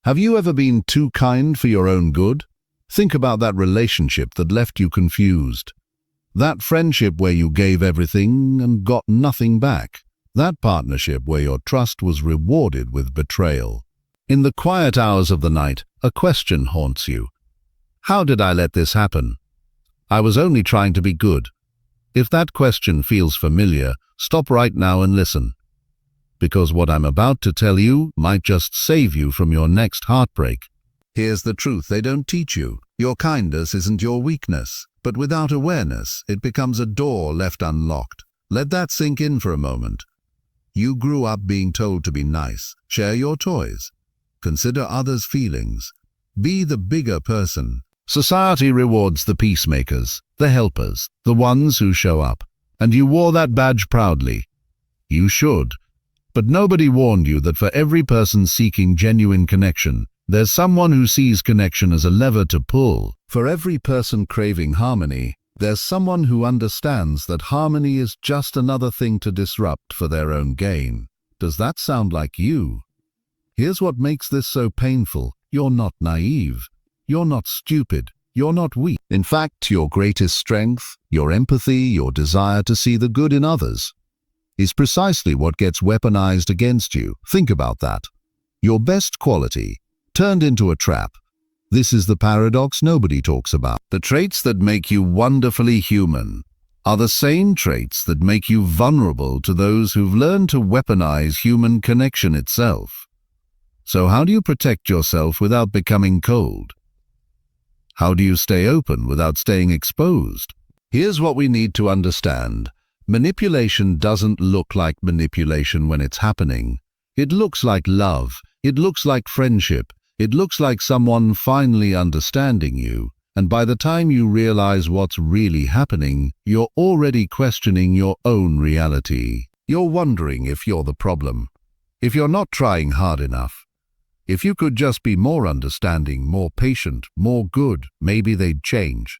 Have you ever been too kind for your own good? Think about that relationship that left you confused. That friendship where you gave everything and got nothing back. That partnership where your trust was rewarded with betrayal. In the quiet hours of the night, a question haunts you. How did I let this happen? I was only trying to be good. If that question feels familiar, stop right now and listen. Because what I'm about to tell you might just save you from your next heartbreak. Here's the truth they don't teach you. Your kindness isn't your weakness, but without awareness, it becomes a door left unlocked. Let that sink in for a moment. You grew up being told to be nice, share your toys, consider others' feelings, be the bigger person. Society rewards the peacemakers, the helpers, the ones who show up, and you wore that badge proudly. You should. But nobody warned you that for every person seeking genuine connection, there's someone who sees connection as a lever to pull. For every person craving harmony, there's someone who understands that harmony is just another thing to disrupt for their own gain. Does that sound like you? Here's what makes this so painful. You're not naive. You're not stupid. You're not weak. In fact, your greatest strength, your empathy, your desire to see the good in others, is precisely what gets weaponized against you. Think about that. Your best quality, turned into a trap. This is the paradox nobody talks about. The traits that make you wonderfully human are the same traits that make you vulnerable to those who've learned to weaponize human connection itself. So how do you protect yourself without becoming cold? How do you stay open without staying exposed? Here's what we need to understand. Manipulation doesn't look like manipulation when it's happening. It looks like love. It looks like friendship. It looks like someone finally understanding you. And by the time you realize what's really happening, you're already questioning your own reality. You're wondering if you're the problem, if you're not trying hard enough. If you could just be more understanding, more patient, more good, maybe they'd change.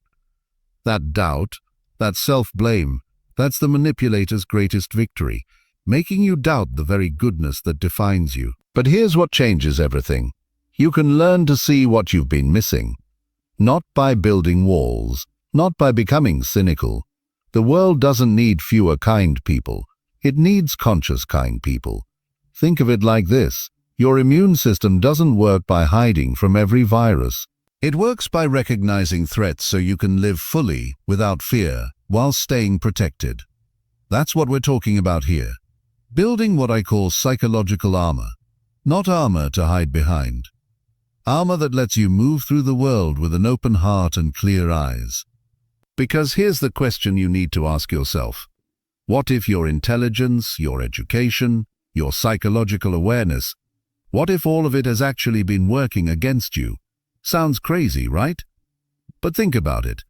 That doubt, that self-blame, that's the manipulator's greatest victory, making you doubt the very goodness that defines you. But here's what changes everything. You can learn to see what you've been missing. Not by building walls, not by becoming cynical. The world doesn't need fewer kind people. It needs conscious kind people. Think of it like this. Your immune system doesn't work by hiding from every virus. It works by recognizing threats so you can live fully, without fear, while staying protected. That's what we're talking about here. Building what I call psychological armor. Not armor to hide behind. Armor that lets you move through the world with an open heart and clear eyes. Because here's the question you need to ask yourself. What if your intelligence, your education, your psychological awareness, what if all of it has actually been working against you? Sounds crazy, right? But think about it.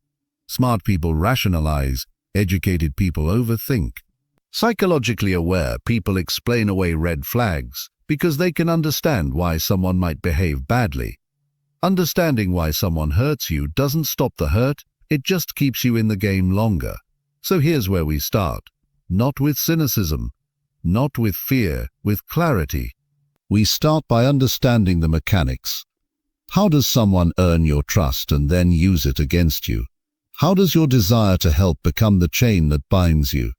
Smart people rationalize, educated people overthink. Psychologically aware people explain away red flags because they can understand why someone might behave badly. Understanding why someone hurts you doesn't stop the hurt, it just keeps you in the game longer. So here's where we start. Not with cynicism, not with fear, with clarity. We start by understanding the mechanics. How does someone earn your trust and then use it against you? How does your desire to help become the chain that binds you?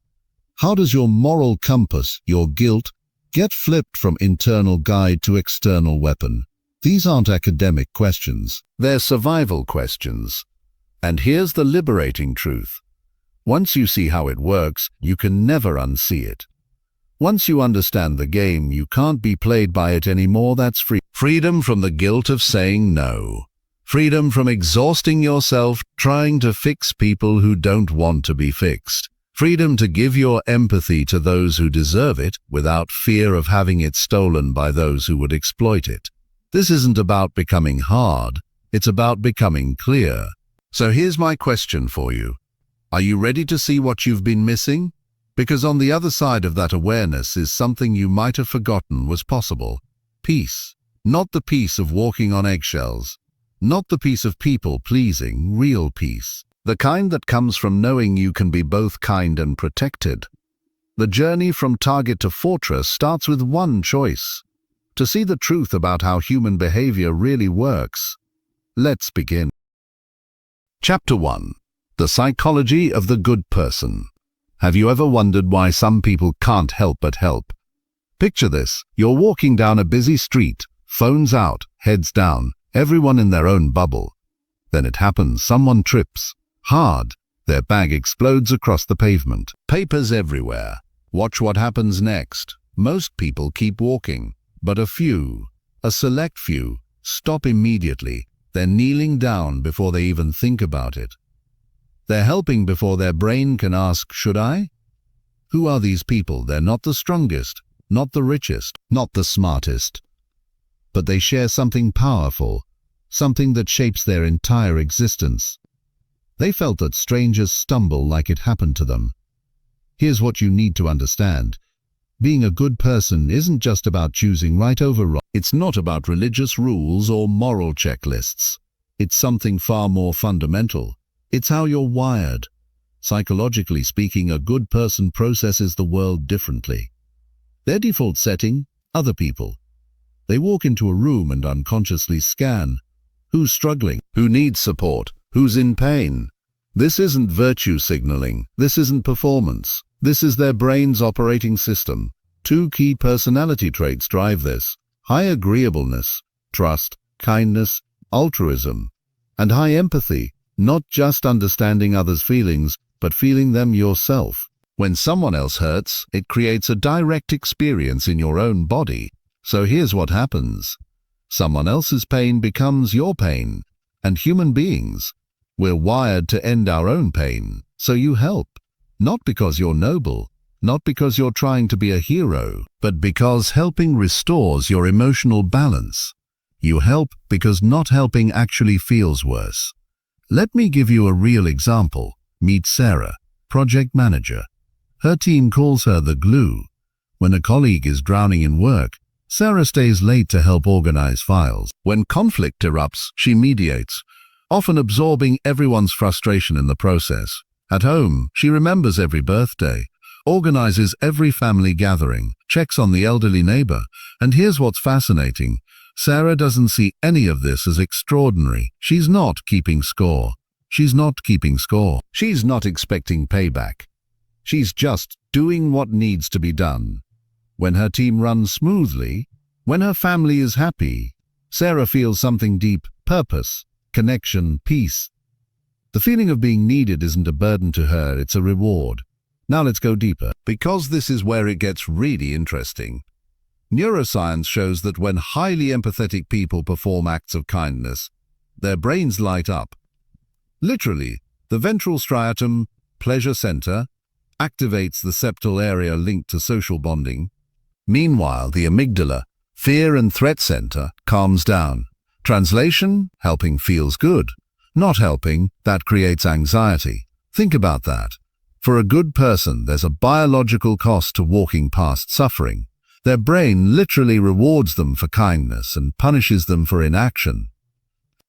How does your moral compass, your guilt, get flipped from internal guide to external weapon? These aren't academic questions. They're survival questions. And here's the liberating truth. Once you see how it works, you can never unsee it. Once you understand the game, you can't be played by it anymore. That's free. Freedom from the guilt of saying no. Freedom from exhausting yourself trying to fix people who don't want to be fixed. Freedom to give your empathy to those who deserve it without fear of having it stolen by those who would exploit it. This isn't about becoming hard. It's about becoming clear. So here's my question for you. Are you ready to see what you've been missing? Because on the other side of that awareness is something you might have forgotten was possible. Peace. Not the peace of walking on eggshells. Not the peace of people-pleasing, real peace. The kind that comes from knowing you can be both kind and protected. The journey from target to fortress starts with one choice. to see the truth about how human behavior really works. Let's begin. Chapter 1. The Psychology of the Good Person. Have you ever wondered why some people can't help but help? Picture this. You're walking down a busy street, phones out, heads down, everyone in their own bubble. Then it happens, someone trips. Hard. Their bag explodes across the pavement. Papers everywhere. Watch what happens next. Most people keep walking, but a select few, stop immediately. They're kneeling down before they even think about it. They're helping before their brain can ask, should I? Who are these people? They're not the strongest, not the richest, not the smartest. But they share something powerful, something that shapes their entire existence. They felt that strangers stumble like it happened to them. Here's what you need to understand. Being a good person isn't just about choosing right over wrong. It's not about religious rules or moral checklists. It's something far more fundamental. It's how you're wired. Psychologically speaking, a good person processes the world differently. Their default setting, other people. They walk into a room and unconsciously scan. Who's struggling? Who needs support? Who's in pain? This isn't virtue signaling. This isn't performance. This is their brain's operating system. Two key personality traits drive this: high agreeableness, trust, kindness, altruism, and high empathy, not just understanding others' feelings, but feeling them yourself. When someone else hurts, it creates a direct experience in your own body. So here's what happens. Someone else's pain becomes your pain, and human beings, we're wired to end our own pain. So you help. Not because you're noble, not because you're trying to be a hero, but because helping restores your emotional balance. You help because not helping actually feels worse. Let me give you a real example. Meet Sarah, project manager. Her team calls her the glue. When a colleague is drowning in work, Sarah stays late to help organize files. When conflict erupts, she mediates, often absorbing everyone's frustration in the process. At home, she remembers every birthday, organizes every family gathering, checks on the elderly neighbor. And here's what's fascinating. Sarah doesn't see any of this as extraordinary. She's not keeping score. She's not keeping score. She's not expecting payback. She's just doing what needs to be done. When her team runs smoothly, when her family is happy, Sarah feels something deep: purpose, connection, peace. The feeling of being needed isn't a burden to her, it's a reward. Now let's go deeper, because this is where it gets really interesting. Neuroscience shows that when highly empathetic people perform acts of kindness, their brains light up. Literally, the ventral striatum, pleasure center, activates the septal area linked to social bonding. Meanwhile, the amygdala, fear and threat center, calms down. Translation: helping feels good. Not helping, that creates anxiety. Think about that. For a good person, there's a biological cost to walking past suffering. Their brain literally rewards them for kindness and punishes them for inaction.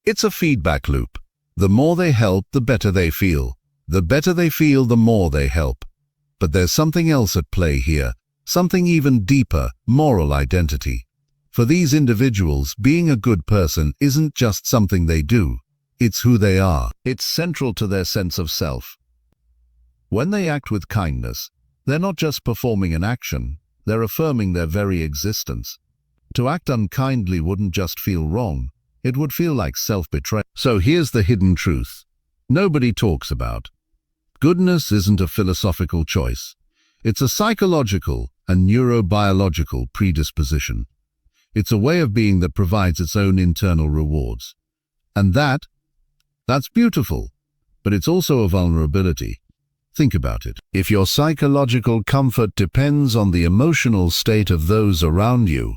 It's a feedback loop. The more they help, the better they feel. The better they feel, the more they help. But there's something else at play here, something even deeper: moral identity. For these individuals, being a good person isn't just something they do. It's who they are. It's central to their sense of self. When they act with kindness, they're not just performing an action, they're affirming their very existence. To act unkindly wouldn't just feel wrong, it would feel like self-betrayal. So here's the hidden truth nobody talks about. Goodness isn't a philosophical choice. It's a psychological and neurobiological predisposition. It's a way of being that provides its own internal rewards. And that's beautiful, but it's also a vulnerability. Think about it. If your psychological comfort depends on the emotional state of those around you,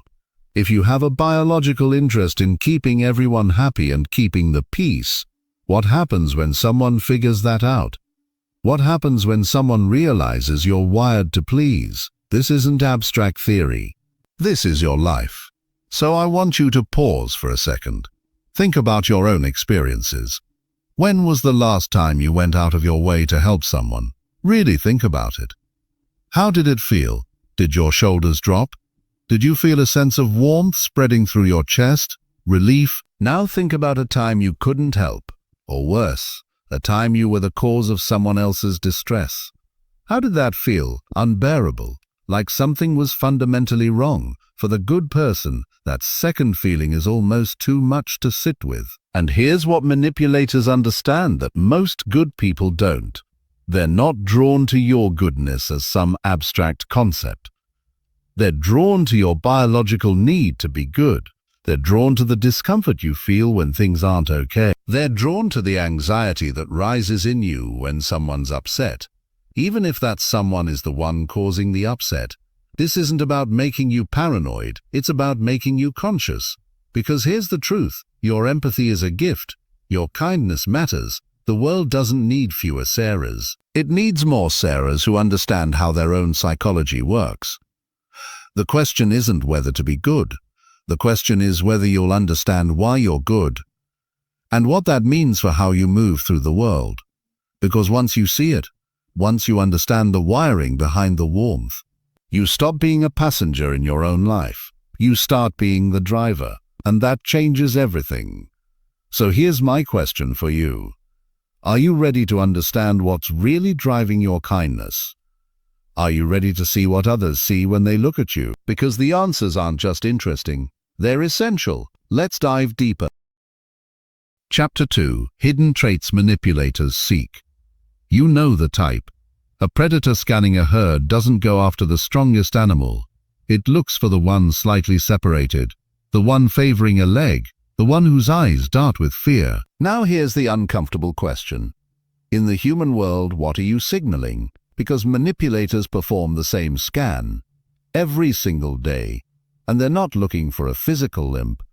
if you have a biological interest in keeping everyone happy and keeping the peace, what happens when someone figures that out? What happens when someone realizes you're wired to please? This isn't abstract theory. This is your life. So I want you to pause for a second. Think about your own experiences. When was the last time you went out of your way to help someone? Really think about it. How did it feel? Did your shoulders drop? Did you feel a sense of warmth spreading through your chest? Relief? Now think about a time you couldn't help, or worse, a time you were the cause of someone else's distress. How did that feel? Unbearable, like something was fundamentally wrong. For the good person, that second feeling is almost too much to sit with. And here's what manipulators understand that most good people don't. They're not drawn to your goodness as some abstract concept. They're drawn to your biological need to be good. They're drawn to the discomfort you feel when things aren't okay. They're drawn to the anxiety that rises in you when someone's upset, even if that someone is the one causing the upset. This isn't about making you paranoid, it's about making you conscious. Because here's the truth, your empathy is a gift, your kindness matters. The world doesn't need fewer Sarahs. It needs more Sarahs who understand how their own psychology works. The question isn't whether to be good. The question is whether you'll understand why you're good and what that means for how you move through the world. Because once you see it, once you understand the wiring behind the warmth, you stop being a passenger in your own life. You start being the driver, and that changes everything. So here's my question for you. Are you ready to understand what's really driving your kindness? Are you ready to see what others see when they look at you? Because the answers aren't just interesting, they're essential. Let's dive deeper. Chapter 2. Hidden Traits Manipulators Seek. You know the type. A predator scanning a herd doesn't go after the strongest animal. It looks for the one slightly separated, the one favoring a leg, the one whose eyes dart with fear. Now here's the uncomfortable question. In the human world, what are you signaling? Because manipulators perform the same scan every single day. And they're not looking for a physical limp.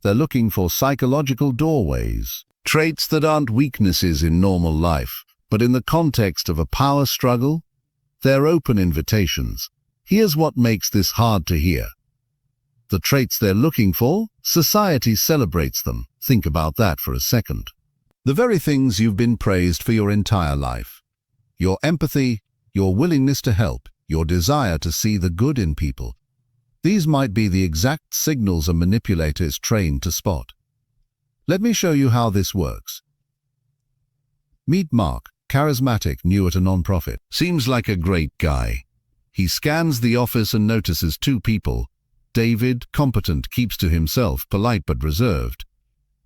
They're looking for psychological doorways. Traits that aren't weaknesses in normal life, but in the context of a power struggle, they're open invitations. Here's what makes this hard to hear. The traits they're looking for, society celebrates them. Think about that for a second. The very things you've been praised for your entire life. Your empathy, your willingness to help, your desire to see the good in people. These might be the exact signals a manipulator is trained to spot. Let me show you how this works. Meet Mark, charismatic, new at a non-profit. Seems like a great guy. He scans the office and notices two people. David, competent, keeps to himself, polite but reserved.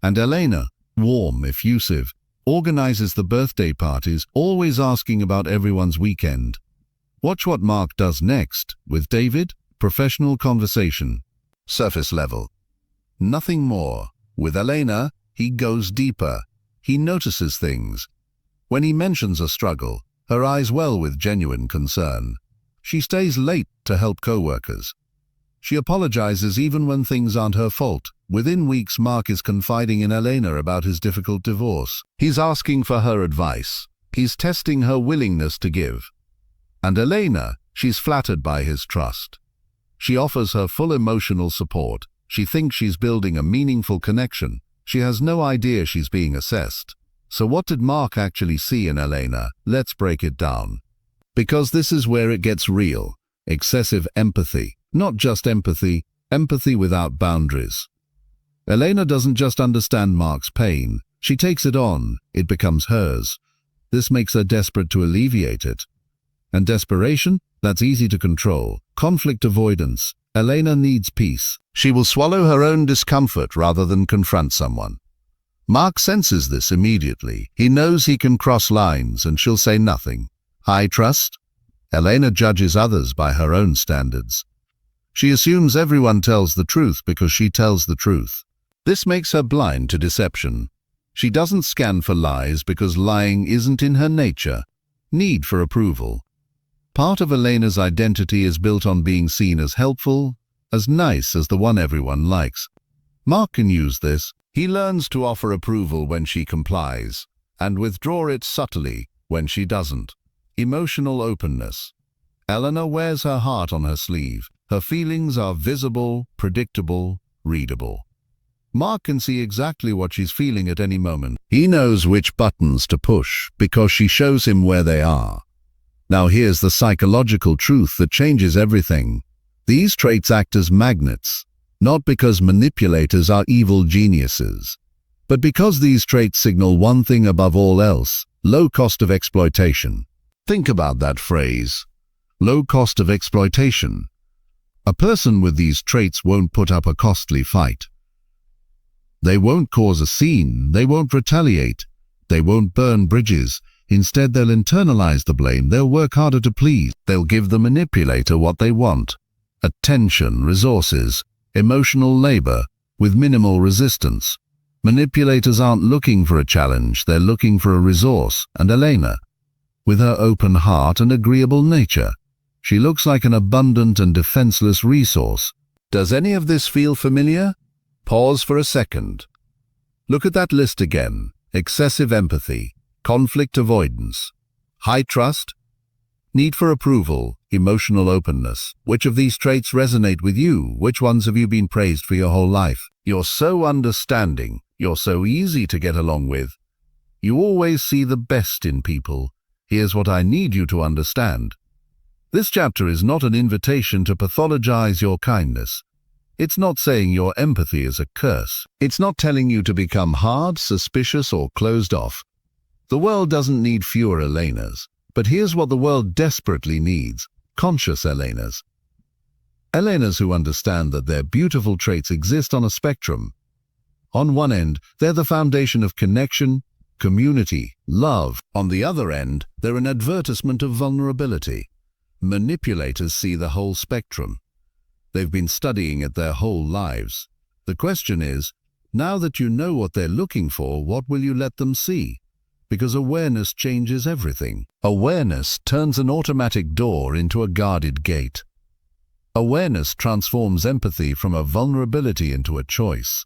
And Elena, warm, effusive, organizes the birthday parties, always asking about everyone's weekend. Watch what Mark does next. With David, professional conversation. Surface level. Nothing more. With Elena, he goes deeper. He notices things. When he mentions a struggle, her eyes well with genuine concern. She stays late to help co-workers. She apologizes even when things aren't her fault. Within weeks, Mark is confiding in Elena about his difficult divorce. He's asking for her advice. He's testing her willingness to give. And Elena, she's flattered by his trust. She offers her full emotional support. She thinks she's building a meaningful connection. She has no idea she's being assessed. So what did Mark actually see in Elena? Let's break it down. Because this is where it gets real. Excessive empathy. Not just empathy, empathy without boundaries. Elena doesn't just understand Mark's pain. She takes it on. It becomes hers. This makes her desperate to alleviate it. And desperation? That's easy to control. Conflict avoidance. Elena needs peace. She will swallow her own discomfort rather than confront someone. Mark senses this immediately. He knows he can cross lines and she'll say nothing. High trust? Elena judges others by her own standards. She assumes everyone tells the truth because she tells the truth. This makes her blind to deception. She doesn't scan for lies because lying isn't in her nature. Need for approval. Part of Elena's identity is built on being seen as helpful, as nice as the one everyone likes. Mark can use this. He learns to offer approval when she complies, and withdraw it subtly when she doesn't. Emotional openness. Elena wears her heart on her sleeve. Her feelings are visible, predictable, readable. Mark can see exactly what she's feeling at any moment. He knows which buttons to push because she shows him where they are. Now here's the psychological truth that changes everything. These traits act as magnets, not because manipulators are evil geniuses, but because these traits signal one thing above all else: low cost of exploitation. Think about that phrase, low cost of exploitation. A person with these traits won't put up a costly fight. They won't cause a scene, they won't retaliate, they won't burn bridges. Instead, they'll internalize the blame, they'll work harder to please, they'll give the manipulator what they want: attention, resources, emotional labor, with minimal resistance. Manipulators aren't looking for a challenge, they're looking for a resource. And Elena, with her open heart and agreeable nature, she looks like an abundant and defenseless resource. Does any of this feel familiar? Pause for a second. Look at that list again: excessive empathy, conflict avoidance, high trust, need for approval, emotional openness. Which of these traits resonate with you? Which ones have you been praised for your whole life? You're so understanding. You're so easy to get along with. You always see the best in people. Here's what I need you to understand. This chapter is not an invitation to pathologize your kindness. It's not saying your empathy is a curse. It's not telling you to become hard, suspicious, or closed off. The world doesn't need fewer Elenas. But here's what the world desperately needs: conscious Elenas. Elenas who understand that their beautiful traits exist on a spectrum. On one end, they're the foundation of connection, community, love. On the other end, they're an advertisement of vulnerability. Manipulators see the whole spectrum. They've been studying it their whole lives. The question is, now that you know what they're looking for, what will you let them see? Because awareness changes everything. Awareness turns an automatic door into a guarded gate. Awareness transforms empathy from a vulnerability into a choice.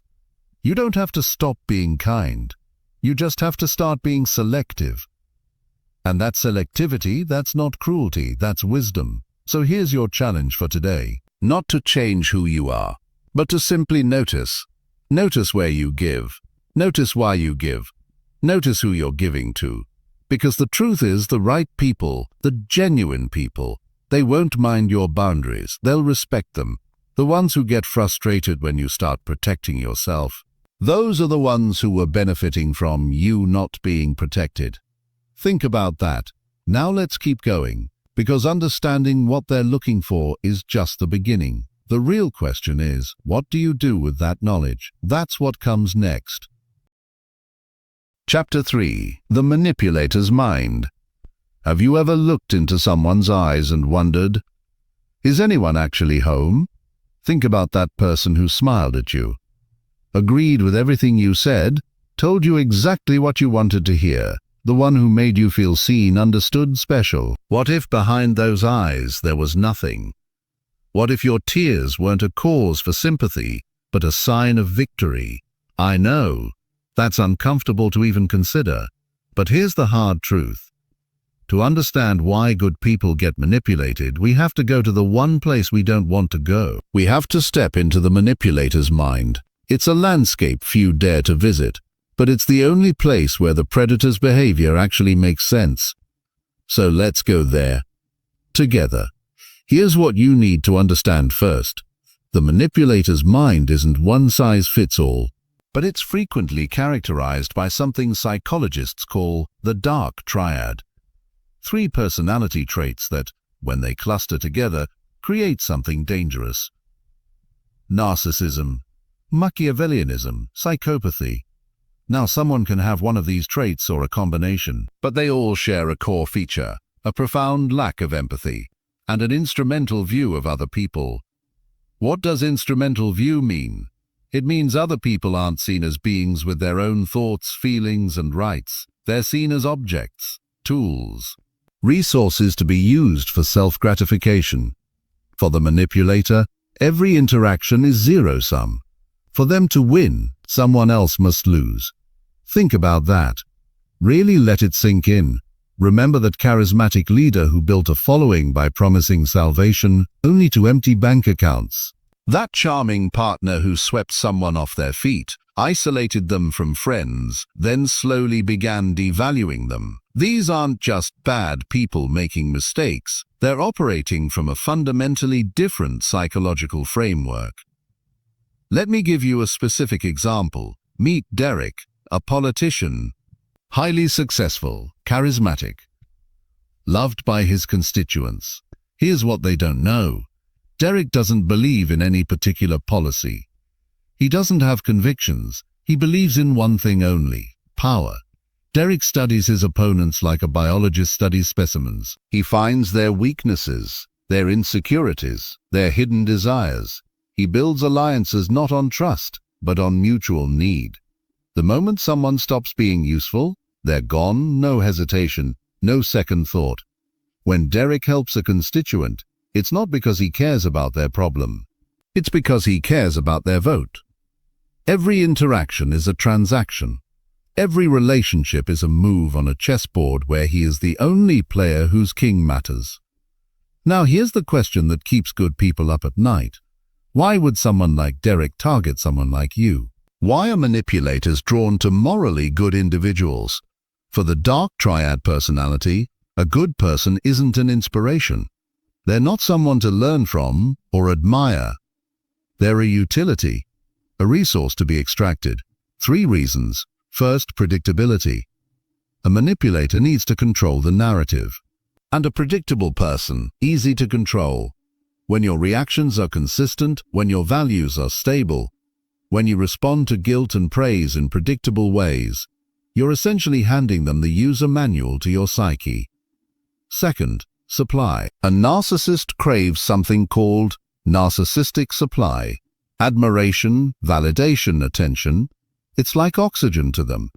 You don't have to stop being kind. You just have to start being selective. And that selectivity, that's not cruelty, that's wisdom. So here's your challenge for today: not to change who you are, but to simply notice. Notice where you give. Notice why you give. Notice who you're giving to. Because the truth is, the right people, the genuine people, they won't mind your boundaries. They'll respect them. The ones who get frustrated when you start protecting yourself, those are the ones who were benefiting from you not being protected. Think about that. Now let's keep going, because understanding what they're looking for is just the beginning. The real question is, what do you do with that knowledge? That's what comes next. Chapter 3. The Manipulator's Mind. Have you ever looked into someone's eyes and wondered, is anyone actually home? Think about that person who smiled at you, agreed with everything you said, told you exactly what you wanted to hear, the one who made you feel seen, understood, special. What if behind those eyes there was nothing? What if your tears weren't a cause for sympathy, but a sign of victory? I know, that's uncomfortable to even consider, but here's the hard truth. To understand why good people get manipulated, we have to go to the one place we don't want to go. We have to step into the manipulator's mind. It's a landscape few dare to visit, but it's the only place where the predator's behavior actually makes sense. So let's go there, together. Here's what you need to understand first. The manipulator's mind isn't one size fits all, but it's frequently characterized by something psychologists call the dark triad. 3 personality traits that, when they cluster together, create something dangerous: narcissism, Machiavellianism, psychopathy. Now, someone can have one of these traits or a combination, but they all share a core feature: a profound lack of empathy and an instrumental view of other people. What does instrumental view mean? It means other people aren't seen as beings with their own thoughts, feelings, and rights. They're seen as objects, tools, resources to be used for self-gratification. For the manipulator, every interaction is zero-sum. For them to win, someone else must lose. Think about that. Really let it sink in. Remember that charismatic leader who built a following by promising salvation only to empty bank accounts. That charming partner who swept someone off their feet isolated them from friends, then slowly began devaluing them. These aren't just bad people making mistakes, they're operating from a fundamentally different psychological framework. Let me give you a specific example. Meet Derek, a politician, highly successful, charismatic, loved by his constituents. Here's what they don't know. Derek doesn't believe in any particular policy. He doesn't have convictions. He believes in one thing only: power. Derek studies his opponents like a biologist studies specimens. He finds their weaknesses, their insecurities, their hidden desires. He builds alliances not on trust, but on mutual need. The moment someone stops being useful, they're gone, no hesitation, no second thought. When Derek helps a constituent, it's not because he cares about their problem. It's because he cares about their vote. Every interaction is a transaction. Every relationship is a move on a chessboard where he is the only player whose king matters. Now here's the question that keeps good people up at night. Why would someone like Derek target someone like you? Why are manipulators drawn to morally good individuals? For the dark triad personality, a good person isn't an inspiration. They're not someone to learn from or admire. They're a utility, a resource to be extracted. 3 reasons. First, predictability. A manipulator needs to control the narrative. And a predictable person, easy to control. When your reactions are consistent, when your values are stable, when you respond to guilt and praise in predictable ways, you're essentially handing them the user manual to your psyche. Second, supply. A narcissist craves something called narcissistic supply. Admiration, validation, attention. It's like oxygen to them.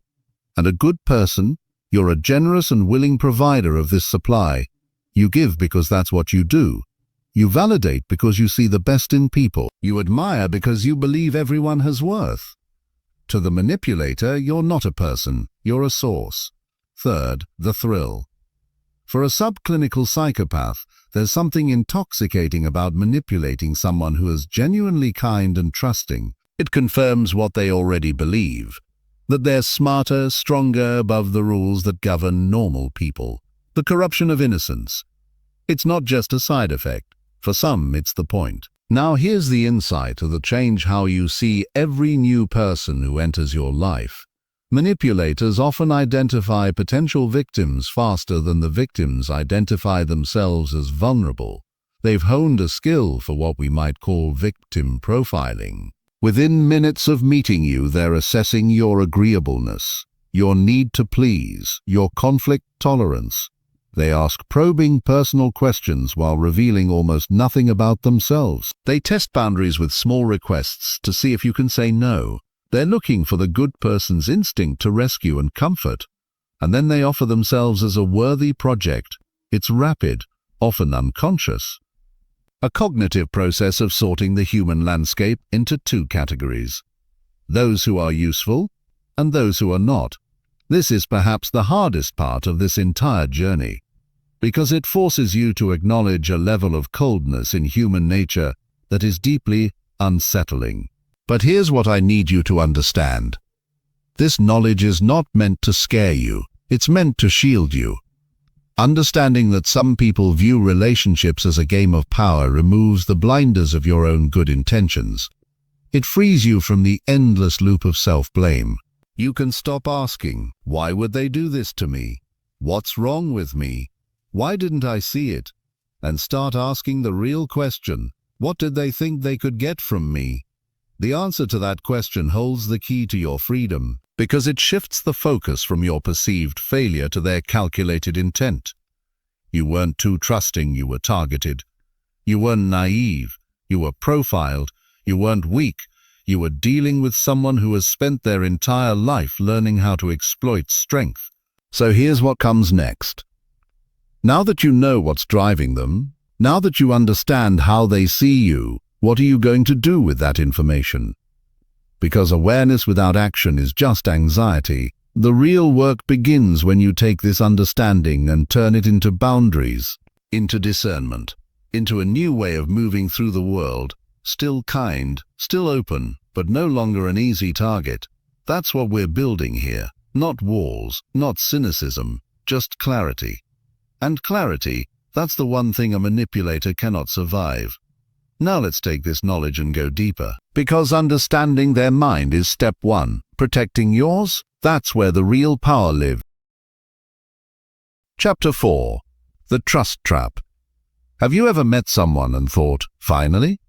And a good person, you're a generous and willing provider of this supply. You give because that's what you do. You validate because you see the best in people. You admire because you believe everyone has worth. To the manipulator, you're not a person, you're a source. Third, the thrill. For a subclinical psychopath, there's something intoxicating about manipulating someone who is genuinely kind and trusting. It confirms what they already believe, that they're smarter, stronger, above the rules that govern normal people. The corruption of innocence. It's not just a side effect. For some, it's the point. Now here's the insight that change how you see every new person who enters your life. Manipulators often identify potential victims faster than the victims identify themselves as vulnerable. They've honed a skill for what we might call victim profiling. Within minutes of meeting you, they're assessing your agreeableness, your need to please, your conflict tolerance. They ask probing personal questions while revealing almost nothing about themselves. They test boundaries with small requests to see if you can say no. They're looking for the good person's instinct to rescue and comfort, and then they offer themselves as a worthy project. It's rapid, often unconscious. A cognitive process of sorting the human landscape into 2 categories: those who are useful and those who are not. This is perhaps the hardest part of this entire journey, because it forces you to acknowledge a level of coldness in human nature that is deeply unsettling. But here's what I need you to understand. This knowledge is not meant to scare you. It's meant to shield you. Understanding that some people view relationships as a game of power removes the blinders of your own good intentions. It frees you from the endless loop of self-blame. You can stop asking, why would they do this to me? What's wrong with me? Why didn't I see it? And start asking the real question, what did they think they could get from me? The answer to that question holds the key to your freedom, because it shifts the focus from your perceived failure to their calculated intent. You weren't too trusting, you were targeted. You weren't naive, you were profiled. You weren't weak, you were dealing with someone who has spent their entire life learning how to exploit strength. So here's what comes next. Now that you know what's driving them, now that you understand how they see you, what are you going to do with that information? Because awareness without action is just anxiety. The real work begins when you take this understanding and turn it into boundaries, into discernment, into a new way of moving through the world, still kind, still open, but no longer an easy target. That's what we're building here. Not walls, not cynicism, just clarity. And clarity, that's the one thing a manipulator cannot survive. Now let's take this knowledge and go deeper. Because understanding their mind is step one. Protecting yours, that's where the real power lives. Chapter 4. The Trust Trap. Have you ever met someone and thought, finally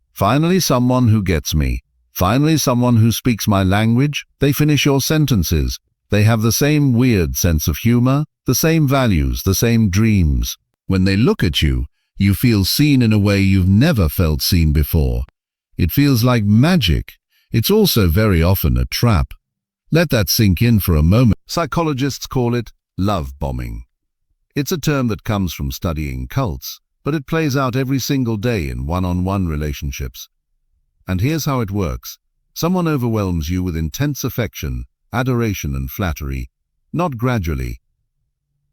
someone who gets me. Finally someone who speaks my language? They finish your sentences. They have the same weird sense of humor, the same values, the same dreams. When they look at you, you feel seen in a way you've never felt seen before. It feels like magic. It's also very often a trap. Let that sink in for a moment. Psychologists call it love bombing. It's a term that comes from studying cults, but it plays out every single day in one-on-one relationships. And here's how it works. Someone overwhelms you with intense affection, adoration and flattery, not gradually,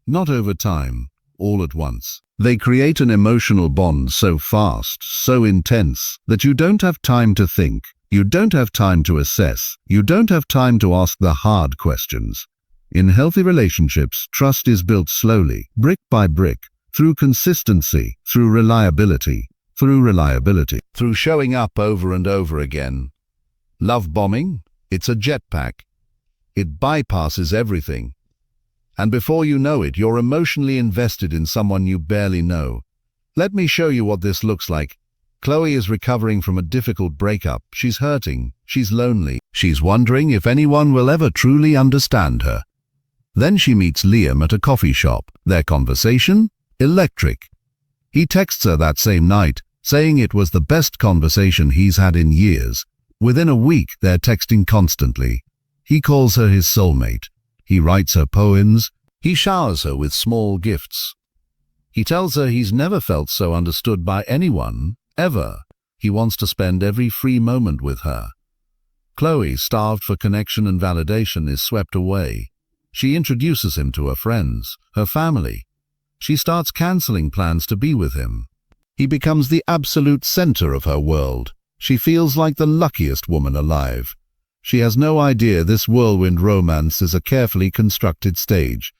not over time, all at once. They create an emotional bond so fast, so intense, that you don't have time to think, you don't have time to assess, you don't have time to ask the hard questions. In healthy relationships, trust is built slowly, brick by brick, through consistency, through reliability, through showing up over and over again. Love bombing? It's a jetpack. It bypasses everything. And before you know it, you're emotionally invested in someone you barely know. Let me show you what this looks like. Chloe is recovering from a difficult breakup. She's hurting. She's lonely. She's wondering if anyone will ever truly understand her. Then she meets Liam at a coffee shop. Their conversation? Electric. He texts her that same night, saying it was the best conversation he's had in years. Within a week, they're texting constantly. He calls her his soulmate. He writes her poems. He showers her with small gifts. He tells her he's never felt so understood by anyone, ever. He wants to spend every free moment with her. Chloe, starved for connection and validation, is swept away. She introduces him to her friends, her family. She starts canceling plans to be with him. He becomes the absolute center of her world. She feels like the luckiest woman alive. She has no idea this whirlwind romance is a carefully constructed stage.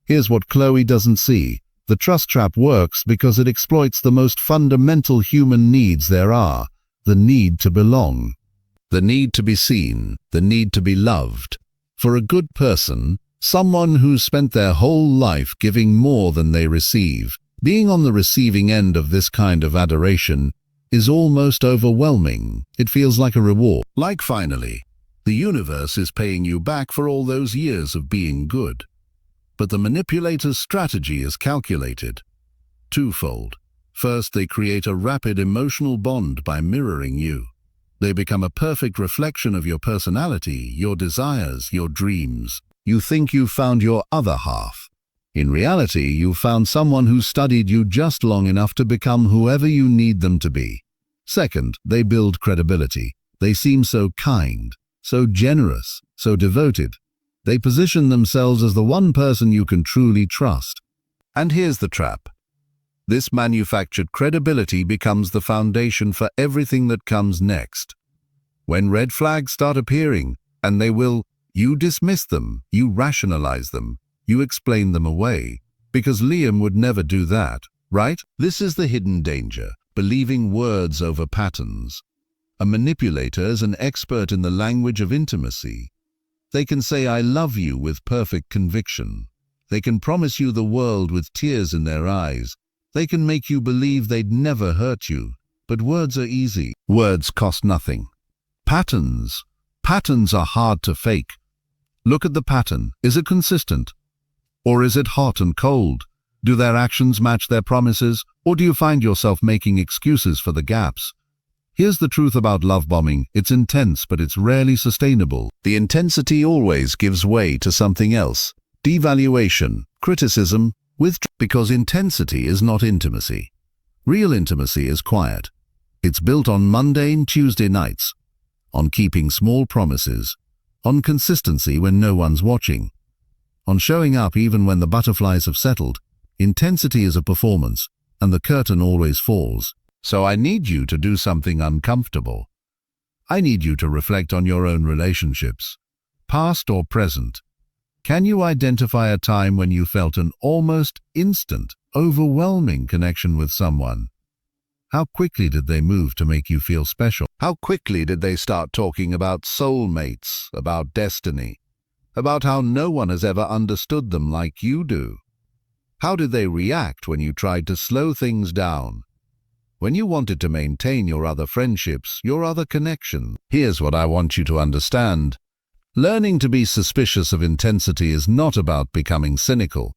Here's what Chloe doesn't see. The trust trap works because it exploits the most fundamental human needs there are. The need to belong. The need to be seen. The need to be loved. For a good person, someone who's spent their whole life giving more than they receive, being on the receiving end of this kind of adoration is almost overwhelming. It feels like a reward. Like finally, the universe is paying you back for all those years of being good. But the manipulator's strategy is calculated. Twofold. First, they create a rapid emotional bond by mirroring you. They become a perfect reflection of your personality, your desires, your dreams. You think you've found your other half. In reality, you've found someone who studied you just long enough to become whoever you need them to be. Second, they build credibility. They seem so kind, so generous, so devoted. They position themselves as the one person you can truly trust. And here's the trap. This manufactured credibility becomes the foundation for everything that comes next. When red flags start appearing, and they will, you dismiss them, you rationalize them, you explain them away. Because Liam would never do that, right? This is the hidden danger, believing words over patterns. A manipulator is an expert in the language of intimacy. They can say I love you with perfect conviction. They can promise you the world with tears in their eyes. They can make you believe they'd never hurt you. But words are easy. Words cost nothing. Patterns are hard to fake. Look at the pattern. Is it consistent? Or is it hot and cold? Do their actions match their promises? Or do you find yourself making excuses for the gaps? Here's the truth about love bombing. It's intense, but it's rarely sustainable. The intensity always gives way to something else. Devaluation, criticism, because intensity is not intimacy. Real intimacy is quiet. It's built on mundane Tuesday nights, on keeping small promises, on consistency when no one's watching, on showing up even when the butterflies have settled. Intensity is a performance, and the curtain always falls. So I need you to do something uncomfortable. I need you to reflect on your own relationships, past or present. Can you identify a time when you felt an almost instant, overwhelming connection with someone? How quickly did they move to make you feel special? How quickly did they start talking about soulmates, about destiny, about how no one has ever understood them like you do? How did they react when you tried to slow things down? When you wanted to maintain your other friendships, your other connections? Here's what I want you to understand. Learning to be suspicious of intensity is not about becoming cynical.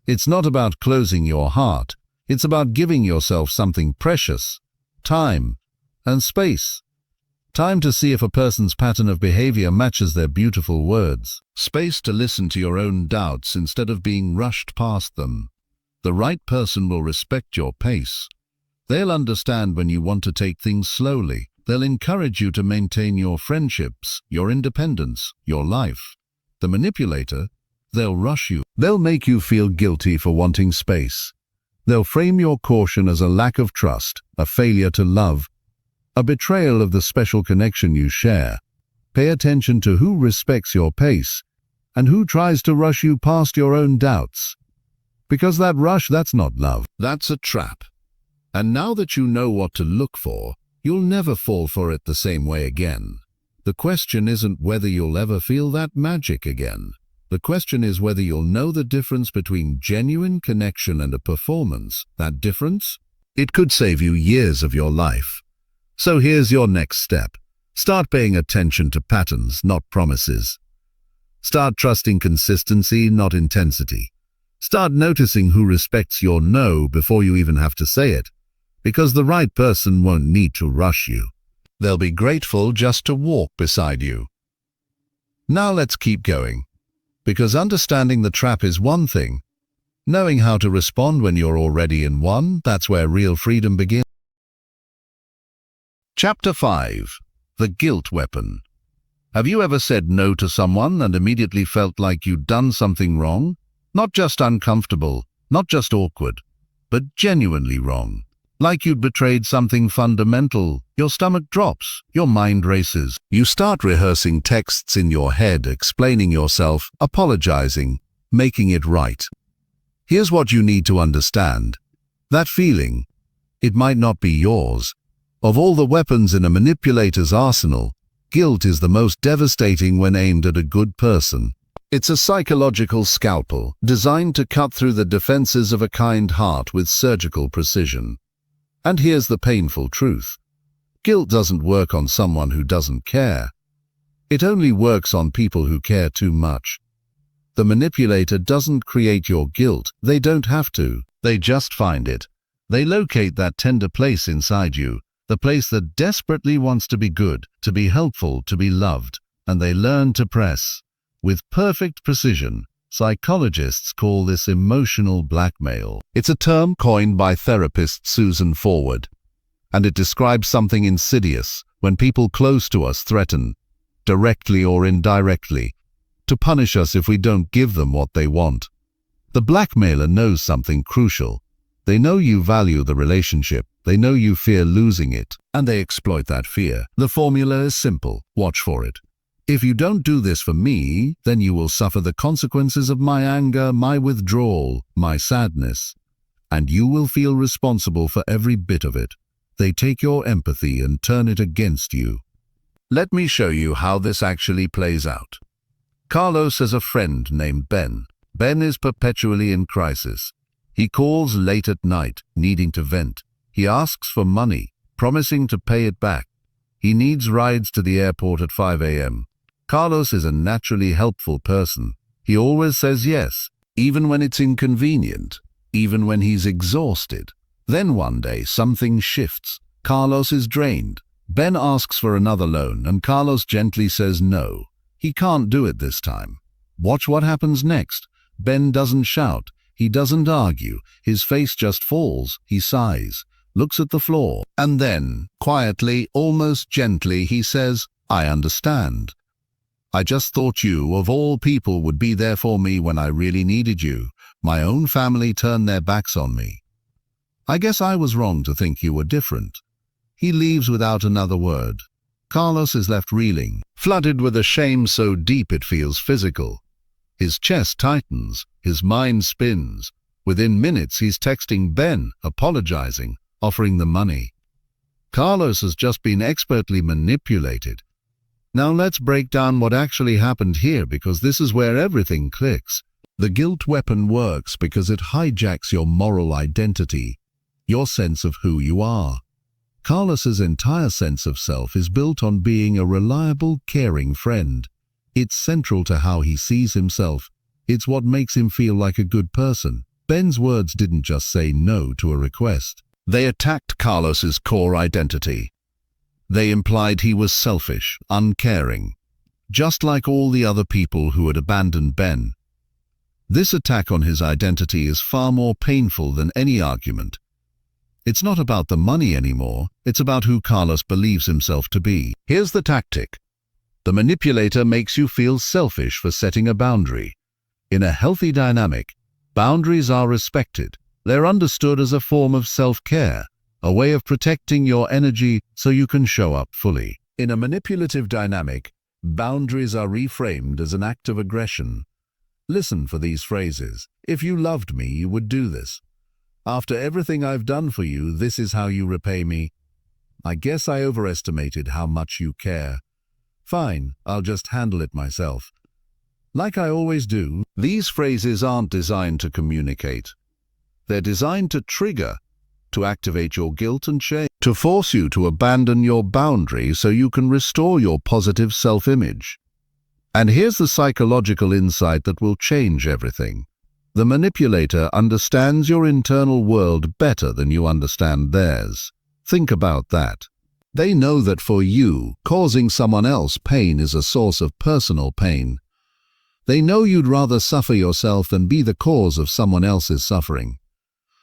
It's not about closing your heart. It's about giving yourself something precious, time and space. Time to see if a person's pattern of behavior matches their beautiful words. Space to listen to your own doubts instead of being rushed past them. The right person will respect your pace. They'll understand when you want to take things slowly. They'll encourage you to maintain your friendships, your independence, your life. The manipulator, they'll rush you. They'll make you feel guilty for wanting space. They'll frame your caution as a lack of trust, a failure to love, a betrayal of the special connection you share. Pay attention to who respects your pace and who tries to rush you past your own doubts. Because that rush, that's not love. That's a trap. And now that you know what to look for, you'll never fall for it the same way again. The question isn't whether you'll ever feel that magic again. The question is whether you'll know the difference between genuine connection and a performance. That difference? It could save you years of your life. So here's your next step. Start paying attention to patterns, not promises. Start trusting consistency, not intensity. Start noticing who respects your no before you even have to say it. Because the right person won't need to rush you. They'll be grateful just to walk beside you. Now let's keep going. Because understanding the trap is one thing. Knowing how to respond when you're already in one, that's where real freedom begins. Chapter 5. The Guilt Weapon. Have you ever said no to someone and immediately felt like you'd done something wrong? Not just uncomfortable, not just awkward, but genuinely wrong. Like you'd betrayed something fundamental. Your stomach drops, your mind races. You start rehearsing texts in your head, explaining yourself, apologizing, making it right. Here's what you need to understand. That feeling, it might not be yours. Of all the weapons in a manipulator's arsenal, guilt is the most devastating when aimed at a good person. It's a psychological scalpel, designed to cut through the defenses of a kind heart with surgical precision. And here's the painful truth. Guilt doesn't work on someone who doesn't care. It only works on people who care too much. The manipulator doesn't create your guilt. They don't have to. They just find it. They locate that tender place inside you, the place that desperately wants to be good, to be helpful, to be loved, and they learn to press. With perfect precision. Psychologists call this emotional blackmail. It's a term coined by therapist Susan Forward, and it describes something insidious when people close to us threaten, directly or indirectly, to punish us if we don't give them what they want. The blackmailer knows something crucial. They know you value the relationship, they know you fear losing it, and they exploit that fear. The formula is simple. Watch for it. If you don't do this for me, then you will suffer the consequences of my anger, my withdrawal, my sadness. And you will feel responsible for every bit of it. They take your empathy and turn it against you. Let me show you how this actually plays out. Carlos has a friend named Ben. Ben is perpetually in crisis. He calls late at night, needing to vent. He asks for money, promising to pay it back. He needs rides to the airport at 5 a.m. Carlos is a naturally helpful person. He always says yes, even when it's inconvenient, even when he's exhausted. Then one day, something shifts. Carlos is drained. Ben asks for another loan, and Carlos gently says no. He can't do it this time. Watch what happens next. Ben doesn't shout. He doesn't argue. His face just falls. He sighs, looks at the floor, and then, quietly, almost gently, he says, "I understand. I just thought you, of all people, would be there for me when I really needed you. My own family turned their backs on me." I guess I was wrong to think you were different. He leaves without another word. Carlos is left reeling, flooded with a shame so deep it feels physical. His chest tightens, his mind spins. Within minutes he's texting Ben, apologizing, offering the money. Carlos has just been expertly manipulated. Now let's break down what actually happened here, because this is where everything clicks. The guilt weapon works because it hijacks your moral identity, your sense of who you are. Carlos's entire sense of self is built on being a reliable, caring friend. It's central to how he sees himself. It's what makes him feel like a good person. Ben's words didn't just say no to a request. They attacked Carlos's core identity. They implied he was selfish, uncaring, just like all the other people who had abandoned Ben. This attack on his identity is far more painful than any argument. It's not about the money anymore, it's about who Carlos believes himself to be. Here's the tactic. The manipulator makes you feel selfish for setting a boundary. In a healthy dynamic, boundaries are respected. They're understood as a form of self-care, a way of protecting your energy so you can show up fully. In a manipulative dynamic, boundaries are reframed as an act of aggression. Listen for these phrases. If you loved me, you would do this. After everything I've done for you, this is how you repay me. I guess I overestimated how much you care. Fine, I'll just handle it myself. Like I always do. These phrases aren't designed to communicate. They're designed to trigger, to activate your guilt and shame, to force you to abandon your boundary so you can restore your positive self-image. And here's the psychological insight that will change everything. The manipulator understands your internal world better than you understand theirs. Think about that. They know that for you, causing someone else pain is a source of personal pain. They know you'd rather suffer yourself than be the cause of someone else's suffering.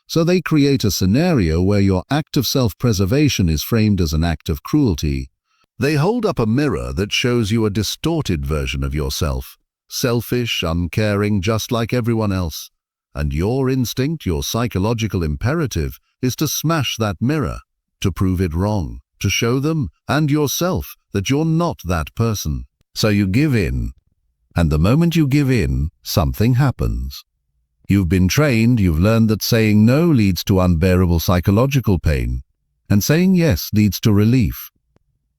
So they create a scenario where your act of self-preservation is framed as an act of cruelty. They hold up a mirror that shows you a distorted version of yourself, selfish, uncaring, just like everyone else. And your instinct, your psychological imperative, is to smash that mirror, to prove it wrong, to show them and yourself that you're not that person. So you give in. And the moment you give in, something happens. You've been trained, you've learned that saying no leads to unbearable psychological pain, and saying yes leads to relief.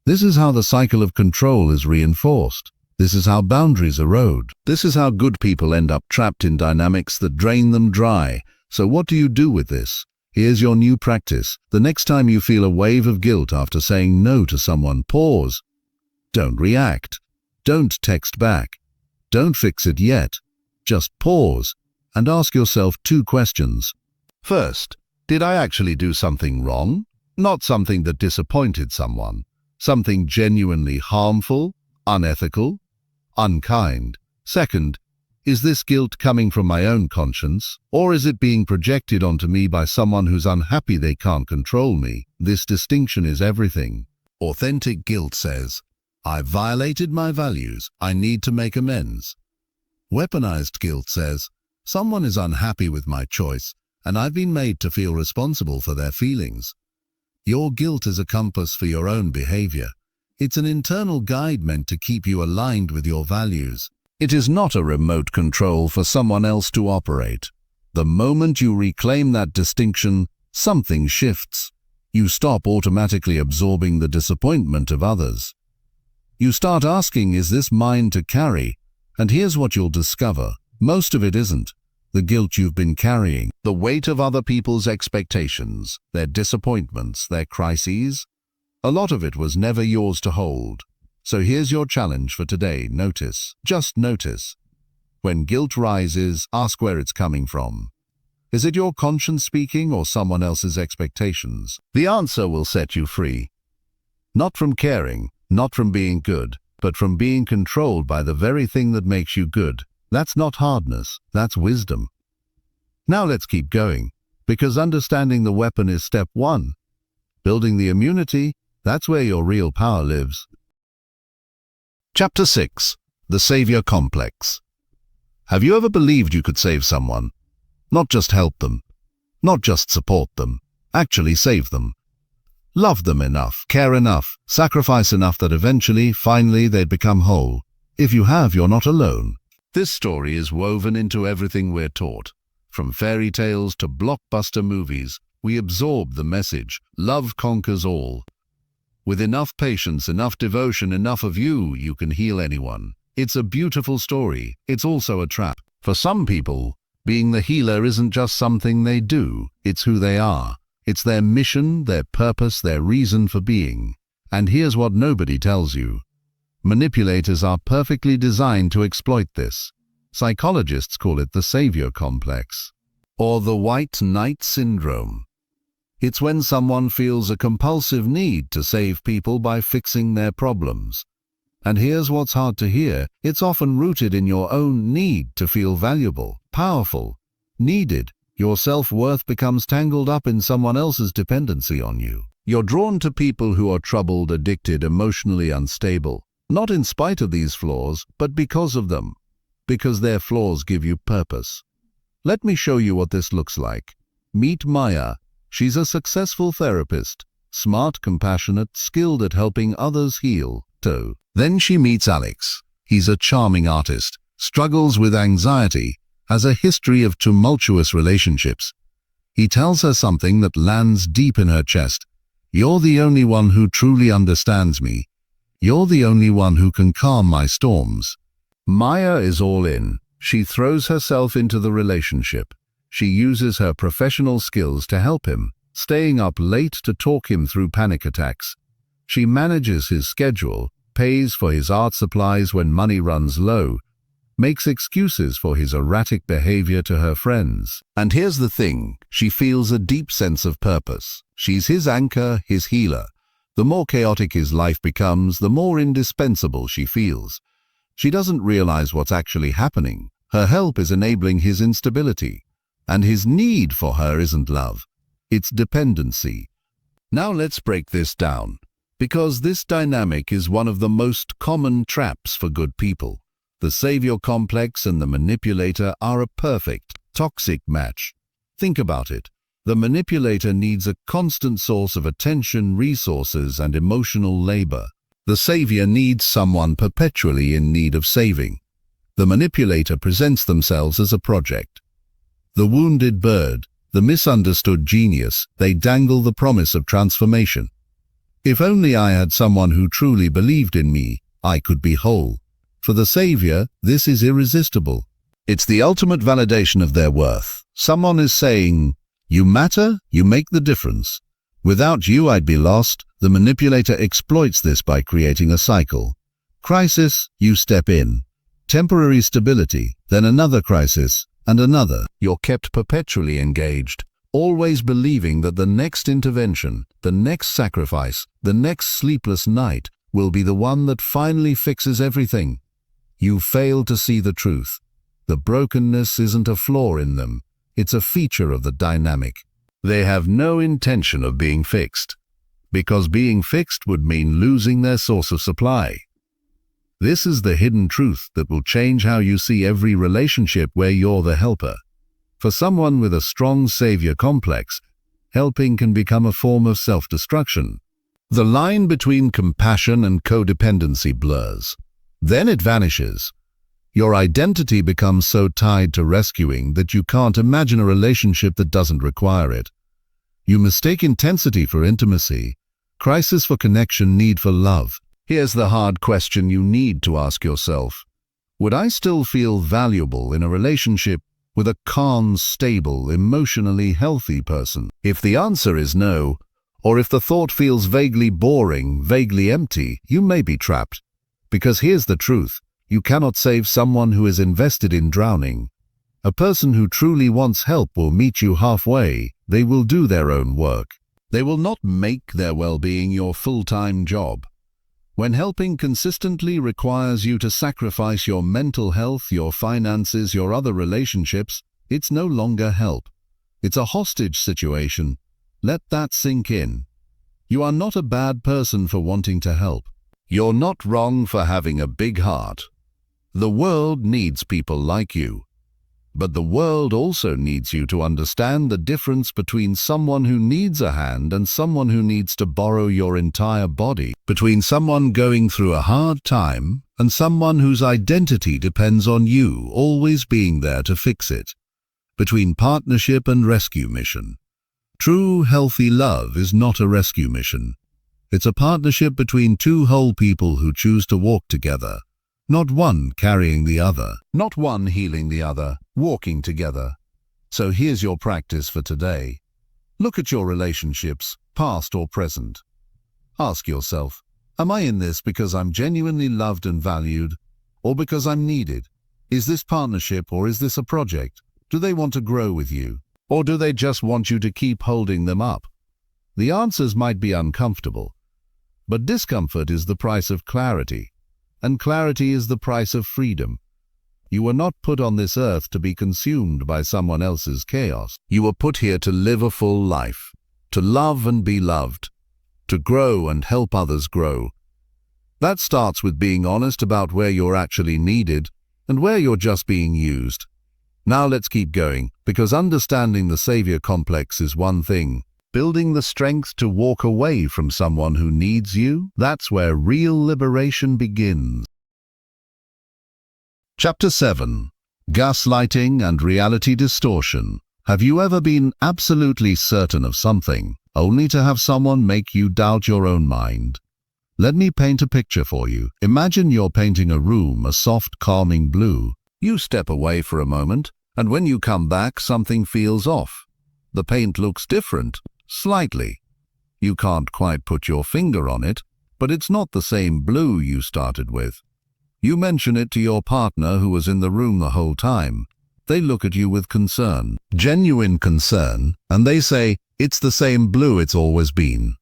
This is how the cycle of control is reinforced. This is how boundaries erode. This is how good people end up trapped in dynamics that drain them dry. So what do you do with this? Here's your new practice. The next time you feel a wave of guilt after saying no to someone, pause. Don't react. Don't text back. Don't fix it yet. Just pause and ask yourself 2 questions. First, did I actually do something wrong? Not something that disappointed someone. Something genuinely harmful, unethical, unkind. Second, is this guilt coming from my own conscience, or is it being projected onto me by someone who's unhappy they can't control me? This distinction is everything. Authentic guilt says, I violated my values, I need to make amends. Weaponized guilt says, someone is unhappy with my choice, and I've been made to feel responsible for their feelings. Your guilt is a compass for your own behavior. It's an internal guide meant to keep you aligned with your values. It is not a remote control for someone else to operate. The moment you reclaim that distinction, something shifts. You stop automatically absorbing the disappointment of others. You start asking, is this mine to carry? And here's what you'll discover. Most of it isn't. The guilt you've been carrying, the weight of other people's expectations, their disappointments, their crises, a lot of it was never yours to hold. So here's your challenge for today. Notice, just notice. When guilt rises, ask where it's coming from. Is it your conscience speaking or someone else's expectations? The answer will set you free. Not from caring, not from being good, but from being controlled by the very thing that makes you good. That's not hardness, that's wisdom. Now let's keep going, because understanding the weapon is step 1. Building the immunity, that's where your real power lives. Chapter 6. The Savior Complex. Have you ever believed you could save someone? Not just help them, not just support them, actually save them. Love them enough, care enough, sacrifice enough that eventually, finally, they'd become whole. If you have, you're not alone. This story is woven into everything we're taught. From fairy tales to blockbuster movies, we absorb the message, love conquers all. With enough patience, enough devotion, enough of you, you can heal anyone. It's a beautiful story. It's also a trap. For some people, being the healer isn't just something they do, it's who they are. It's their mission, their purpose, their reason for being. And here's what nobody tells you. Manipulators are perfectly designed to exploit this. Psychologists call it the savior complex, or the white knight syndrome. It's when someone feels a compulsive need to save people by fixing their problems. And here's what's hard to hear. It's often rooted in your own need to feel valuable, powerful, needed. Your self-worth becomes tangled up in someone else's dependency on you. You're drawn to people who are troubled, addicted, emotionally unstable. Not in spite of these flaws, but because of them. Because their flaws give you purpose. Let me show you what this looks like. Meet Maya. She's a successful therapist, smart, compassionate, skilled at helping others heal. Then she meets Alex. He's a charming artist, struggles with anxiety, has a history of tumultuous relationships. He tells her something that lands deep in her chest. You're the only one who truly understands me. You're the only one who can calm my storms. Maya is all in. She throws herself into the relationship. She uses her professional skills to help him, staying up late to talk him through panic attacks. She manages his schedule, pays for his art supplies when money runs low, makes excuses for his erratic behavior to her friends. And here's the thing, she feels a deep sense of purpose. She's his anchor, his healer. The more chaotic his life becomes, the more indispensable she feels. She doesn't realize what's actually happening. Her help is enabling his instability. And his need for her isn't love, it's dependency. Now let's break this down, because this dynamic is one of the most common traps for good people. The savior complex and the manipulator are a perfect, toxic match. Think about it. The manipulator needs a constant source of attention, resources, and emotional labor. The savior needs someone perpetually in need of saving. The manipulator presents themselves as a project. The wounded bird, the misunderstood genius, they dangle the promise of transformation. If only I had someone who truly believed in me, I could be whole. For the savior, this is irresistible. It's the ultimate validation of their worth. Someone is saying, "You matter, you make the difference. Without you, I'd be lost." The manipulator exploits this by creating a cycle. Crisis, you step in. Temporary stability, then another crisis, and another. You're kept perpetually engaged, always believing that the next intervention, the next sacrifice, the next sleepless night will be the one that finally fixes everything. You fail to see the truth. The brokenness isn't a flaw in them, it's a feature of the dynamic. They have no intention of being fixed, because being fixed would mean losing their source of supply. This is the hidden truth that will change how you see every relationship where you're the helper. For someone with a strong savior complex, helping can become a form of self-destruction. The line between compassion and codependency blurs. Then it vanishes. Your identity becomes so tied to rescuing that you can't imagine a relationship that doesn't require it. You mistake intensity for intimacy, crisis for connection, need for love. Here's the hard question you need to ask yourself. Would I still feel valuable in a relationship with a calm, stable, emotionally healthy person? If the answer is no, or if the thought feels vaguely boring, vaguely empty, you may be trapped. Because here's the truth, you cannot save someone who is invested in drowning. A person who truly wants help will meet you halfway. They will do their own work. They will not make their well-being your full-time job. When helping consistently requires you to sacrifice your mental health, your finances, your other relationships, it's no longer help. It's a hostage situation. Let that sink in. You are not a bad person for wanting to help. You're not wrong for having a big heart. The world needs people like you. But the world also needs you to understand the difference between someone who needs a hand and someone who needs to borrow your entire body, between someone going through a hard time and someone whose identity depends on you always being there to fix it, between partnership and rescue mission. True, healthy love is not a rescue mission. It's a partnership between two whole people who choose to walk together, not one carrying the other, not one healing the other, walking together. So here's your practice for today. Look at your relationships, past or present. Ask yourself, am I in this because I'm genuinely loved and valued, or because I'm needed? Is this partnership or is this a project? Do they want to grow with you, or do they just want you to keep holding them up? The answers might be uncomfortable, but discomfort is the price of clarity, and clarity is the price of freedom. You were not put on this earth to be consumed by someone else's chaos. You were put here to live a full life, to love and be loved, to grow and help others grow. That starts with being honest about where you're actually needed and where you're just being used. Now let's keep going, because understanding the savior complex is one thing. Building the strength to walk away from someone who needs you, that's where real liberation begins. Chapter 7. Gaslighting and Reality Distortion. Have you ever been absolutely certain of something, only to have someone make you doubt your own mind? Let me paint a picture for you. Imagine you're painting a room a soft, calming blue. You step away for a moment, and when you come back, something feels off. The paint looks different, slightly. You can't quite put your finger on it, but it's not the same blue you started with. You mention it to your partner who was in the room the whole time. They look at you with concern, genuine concern, and they say, "It's the same blue it's always been."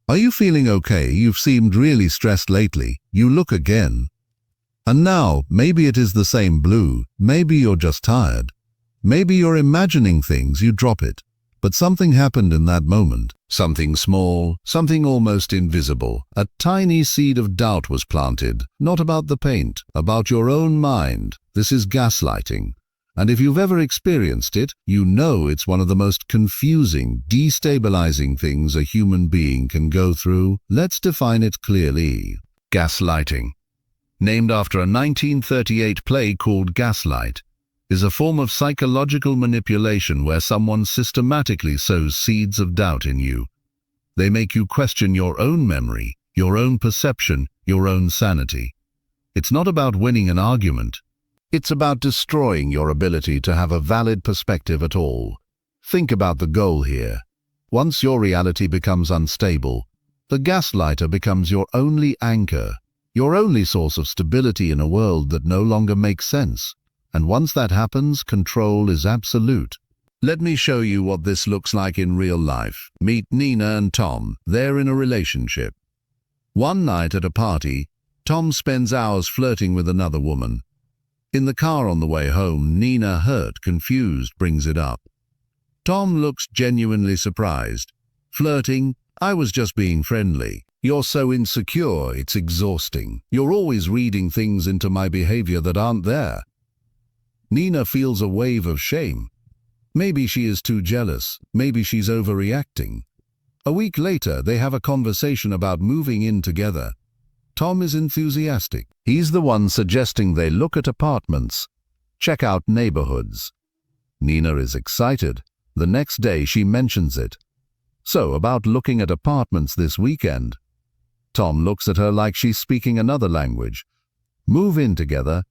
"Are you feeling okay? You've seemed really stressed lately." You look again. And now, maybe it is the same blue, maybe you're just tired. Maybe you're imagining things, you drop it. But something happened in that moment. Something small, something almost invisible. A tiny seed of doubt was planted, not about the paint, about your own mind. This is gaslighting. And if you've ever experienced it, you know it's one of the most confusing, destabilizing things a human being can go through. Let's define it clearly. Gaslighting, named after a 1938 play called Gaslight, is a form of psychological manipulation where someone systematically sows seeds of doubt in you. They make you question your own memory, your own perception, your own sanity. It's not about winning an argument. It's about destroying your ability to have a valid perspective at all. Think about the goal here. Once your reality becomes unstable, the gaslighter becomes your only anchor, your only source of stability in a world that no longer makes sense. And once that happens, control is absolute. Let me show you what this looks like in real life. Meet Nina and Tom. They're in a relationship. One night at a party, Tom spends hours flirting with another woman. In the car on the way home, Nina, hurt, confused, brings it up. Tom looks genuinely surprised. "Flirting? I was just being friendly. You're so insecure, it's exhausting. You're always reading things into my behavior that aren't there." Nina feels a wave of shame. Maybe she is too jealous. Maybe she's overreacting. A week later, they have a conversation about moving in together. Tom is enthusiastic. He's the one suggesting they look at apartments, check out neighborhoods. Nina is excited. The next day, she mentions it. "So, about looking at apartments this weekend." Tom looks at her like she's speaking another language. "Move in together?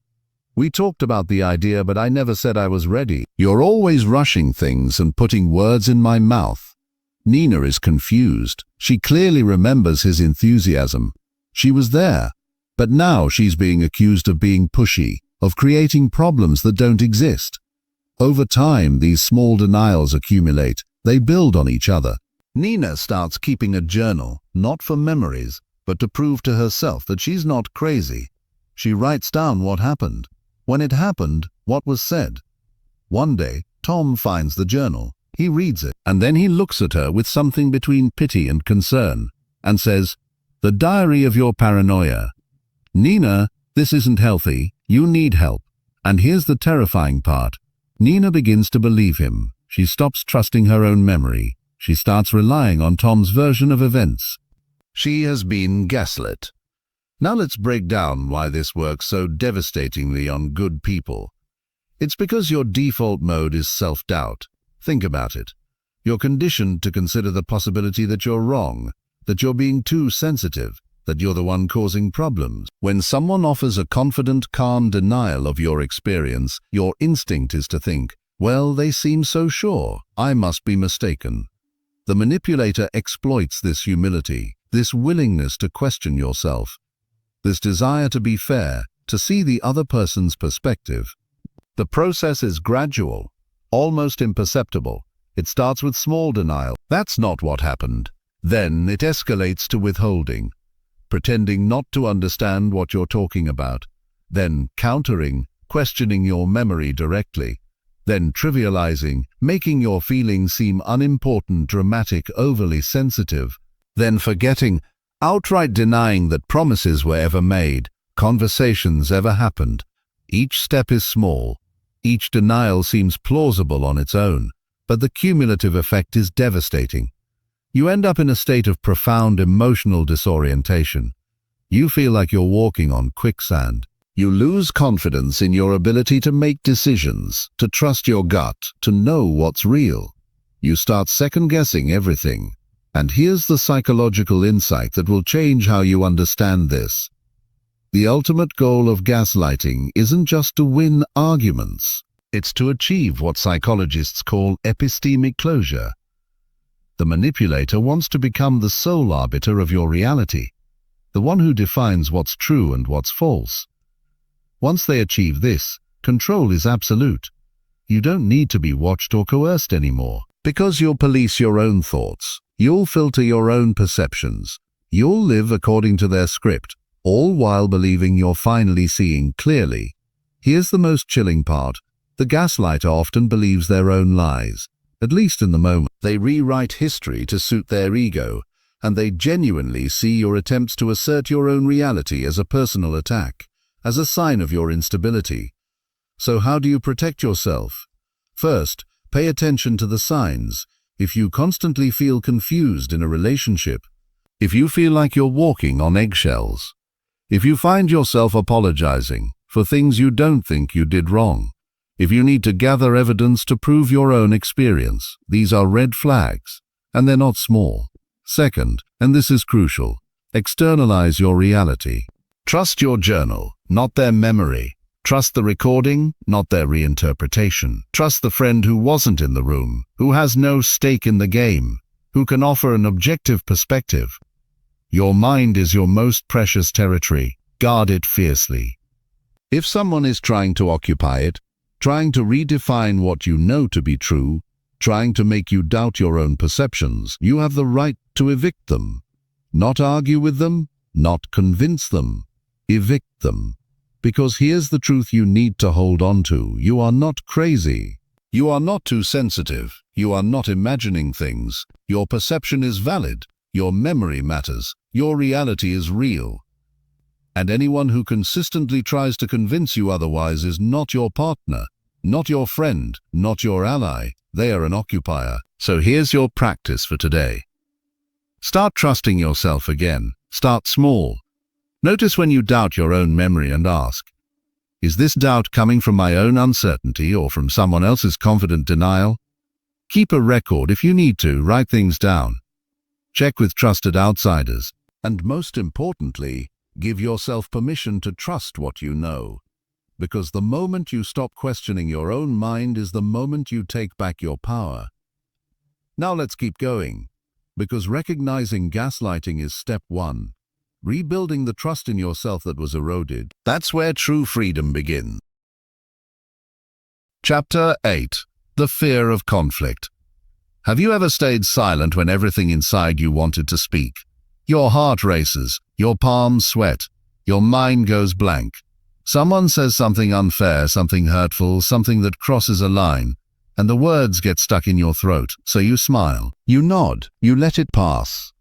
We talked about the idea, but I never said I was ready. You're always rushing things and putting words in my mouth." Nina is confused. She clearly remembers his enthusiasm. She was there, but now she's being accused of being pushy, of creating problems that don't exist. Over time, these small denials accumulate. They build on each other. Nina starts keeping a journal, not for memories, but to prove to herself that she's not crazy. She writes down what happened. When it happened, what was said. One day, Tom finds the journal. He reads it, and then he looks at her with something between pity and concern, and says, "The diary of your paranoia. Nina, this isn't healthy. You need help." And here's the terrifying part. Nina begins to believe him. She stops trusting her own memory. She starts relying on Tom's version of events. She has been gaslit. Now let's break down why this works so devastatingly on good people. It's because your default mode is self-doubt. Think about it. You're conditioned to consider the possibility that you're wrong, that you're being too sensitive, that you're the one causing problems. When someone offers a confident, calm denial of your experience, your instinct is to think, well, they seem so sure, I must be mistaken. The manipulator exploits this humility, this willingness to question yourself, this desire to be fair, to see the other person's perspective. The process is gradual, almost imperceptible. It starts with small denial. That's not what happened. Then it escalates to withholding, pretending not to understand what you're talking about, then countering, questioning your memory directly, then trivializing, making your feelings seem unimportant, dramatic, overly sensitive, then forgetting, outright denying that promises were ever made, conversations ever happened. Each step is small. Each denial seems plausible on its own, but the cumulative effect is devastating. You end up in a state of profound emotional disorientation. You feel like you're walking on quicksand. You lose confidence in your ability to make decisions, to trust your gut, to know what's real. You start second-guessing everything. And here's the psychological insight that will change how you understand this. The ultimate goal of gaslighting isn't just to win arguments. It's to achieve what psychologists call epistemic closure. The manipulator wants to become the sole arbiter of your reality, the one who defines what's true and what's false. Once they achieve this, control is absolute. You don't need to be watched or coerced anymore, because you'll police your own thoughts. You'll filter your own perceptions. You'll live according to their script, all while believing you're finally seeing clearly. Here's the most chilling part. The gaslighter often believes their own lies, at least in the moment. They rewrite history to suit their ego, and they genuinely see your attempts to assert your own reality as a personal attack, as a sign of your instability. So how do you protect yourself? First, pay attention to the signs. If you constantly feel confused in a relationship, if you feel like you're walking on eggshells, if you find yourself apologizing for things you don't think you did wrong, if you need to gather evidence to prove your own experience, these are red flags, and they're not small. Second, and this is crucial, externalize your reality. Trust your journal, not their memory. Trust the recording, not their reinterpretation. Trust the friend who wasn't in the room, who has no stake in the game, who can offer an objective perspective. Your mind is your most precious territory. Guard it fiercely. If someone is trying to occupy it, trying to redefine what you know to be true, trying to make you doubt your own perceptions, you have the right to evict them. Not argue with them, not convince them. Evict them. Because here's the truth you need to hold on to. You are not crazy. You are not too sensitive. You are not imagining things. Your perception is valid. Your memory matters. Your reality is real. And anyone who consistently tries to convince you otherwise is not your partner, not your friend, not your ally. They are an occupier. So here's your practice for today. Start trusting yourself again. Start small. Notice when you doubt your own memory and ask, is this doubt coming from my own uncertainty or from someone else's confident denial? Keep a record if you need to. Write things down. Check with trusted outsiders. And most importantly, give yourself permission to trust what you know. Because the moment you stop questioning your own mind is the moment you take back your power. Now let's keep going. Because recognizing gaslighting is step one. Rebuilding the trust in yourself that was eroded. That's where true freedom begins. Chapter 8. The Fear of Conflict. Have you ever stayed silent when everything inside you wanted to speak? Your heart races, your palms sweat, your mind goes blank. Someone says something unfair, something hurtful, something that crosses a line, and the words get stuck in your throat, so you smile. You nod, you let it pass.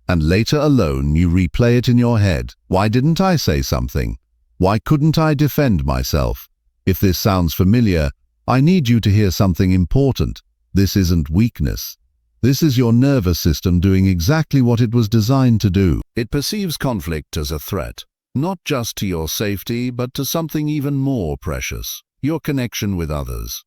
And later alone you replay it in your head. Why didn't I say something? Why couldn't I defend myself? If this sounds familiar, I need you to hear something important. This isn't weakness. This is your nervous system doing exactly what it was designed to do. It perceives conflict as a threat, not just to your safety, but to something even more precious, your connection with others.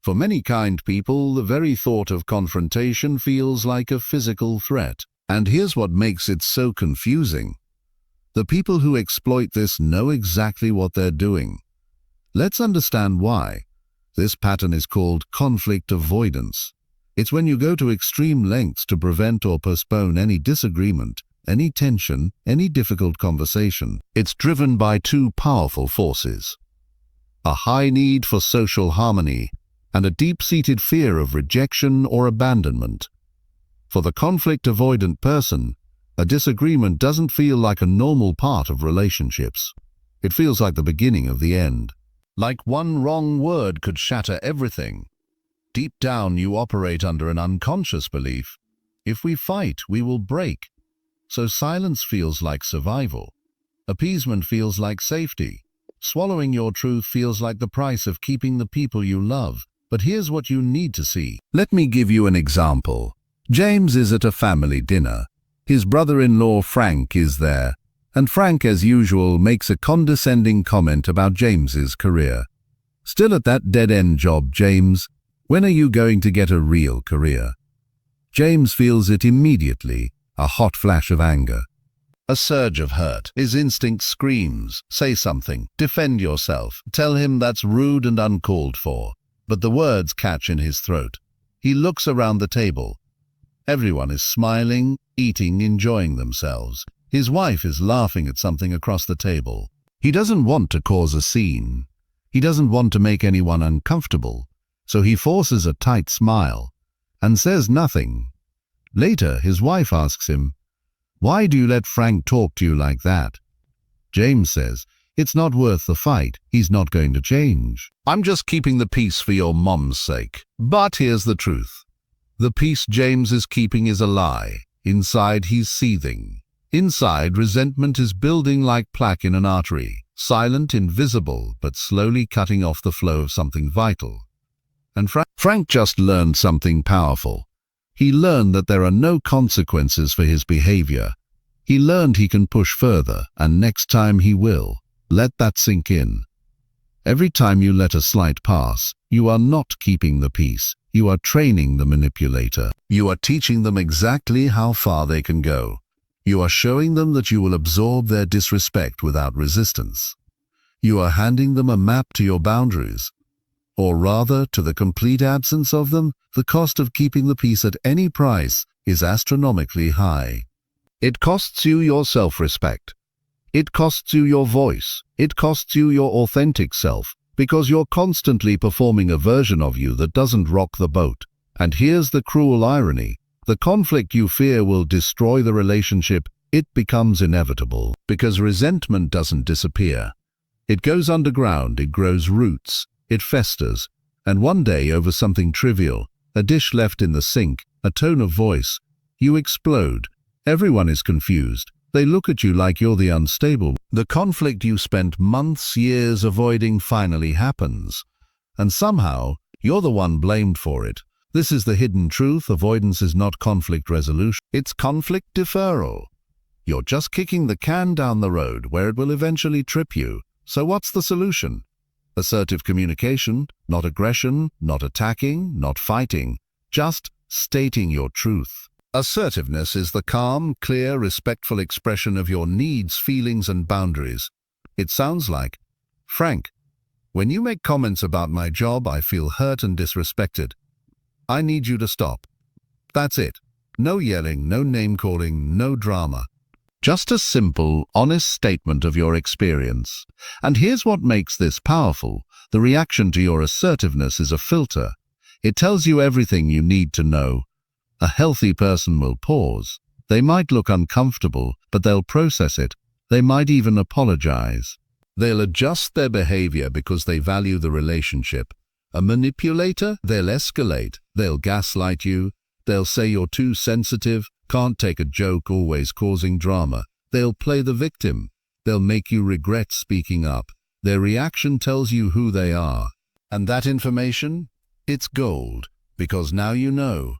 For many kind people, the very thought of confrontation feels like a physical threat. And here's what makes it so confusing. The people who exploit this know exactly what they're doing. Let's understand why. This pattern is called conflict avoidance. It's when you go to extreme lengths to prevent or postpone any disagreement, any tension, any difficult conversation. It's driven by two powerful forces: a high need for social harmony and a deep-seated fear of rejection or abandonment. For the conflict-avoidant person, a disagreement doesn't feel like a normal part of relationships. It feels like the beginning of the end. Like one wrong word could shatter everything. Deep down, you operate under an unconscious belief: if we fight, we will break. So silence feels like survival. Appeasement feels like safety. Swallowing your truth feels like the price of keeping the people you love. But here's what you need to see. Let me give you an example. James is at a family dinner. His brother-in-law Frank is there, and Frank, as usual, makes a condescending comment about James's career. Still at that dead-end job, James. When are you going to get a real career? James feels it immediately, a hot flash of anger. A surge of hurt. His instinct screams, say something, defend yourself, tell him that's rude and uncalled for. But the words catch in his throat. He looks around the table. Everyone is smiling, eating, enjoying themselves. His wife is laughing at something across the table. He doesn't want to cause a scene. He doesn't want to make anyone uncomfortable. So he forces a tight smile and says nothing. Later, his wife asks him, "Why do you let Frank talk to you like that?" James says, "It's not worth the fight. He's not going to change. I'm just keeping the peace for your mom's sake." But here's the truth. The peace James is keeping is a lie. Inside, he's seething. Inside, resentment is building like plaque in an artery, silent, invisible, but slowly cutting off the flow of something vital. And Frank just learned something powerful. He learned that there are no consequences for his behavior. He learned he can push further, and next time he will. Let that sink in. Every time you let a slight pass, you are not keeping the peace. You are training the manipulator. You are teaching them exactly how far they can go. You are showing them that you will absorb their disrespect without resistance. You are handing them a map to your boundaries, or rather, to the complete absence of them. The cost of keeping the peace at any price is astronomically high. It costs you your self-respect. It costs you your voice. It costs you your authentic self, because you're constantly performing a version of you that doesn't rock the boat. And here's the cruel irony. The conflict you fear will destroy the relationship. It becomes inevitable, because resentment doesn't disappear. It goes underground, it grows roots, it festers, and one day, over something trivial, a dish left in the sink, a tone of voice, you explode. Everyone is confused. They look at you like you're the unstable. The conflict you spent months, years avoiding finally happens. And somehow, you're the one blamed for it. This is the hidden truth. Avoidance is not conflict resolution. It's conflict deferral. You're just kicking the can down the road where it will eventually trip you. So what's the solution? Assertive communication, not aggression, not attacking, not fighting, just stating your truth. Assertiveness is the calm, clear, respectful expression of your needs, feelings, and boundaries. It sounds like, "Frank, when you make comments about my job, I feel hurt and disrespected. I need you to stop." That's it. No yelling, no name-calling, no drama. Just a simple, honest statement of your experience. And here's what makes this powerful. The reaction to your assertiveness is a filter. It tells you everything you need to know. A healthy person will pause. They might look uncomfortable, but they'll process it. They might even apologize. They'll adjust their behavior because they value the relationship. A manipulator, they'll escalate. They'll gaslight you. They'll say you're too sensitive, can't take a joke, always causing drama. They'll play the victim. They'll make you regret speaking up. Their reaction tells you who they are. And that information? It's gold, because now you know.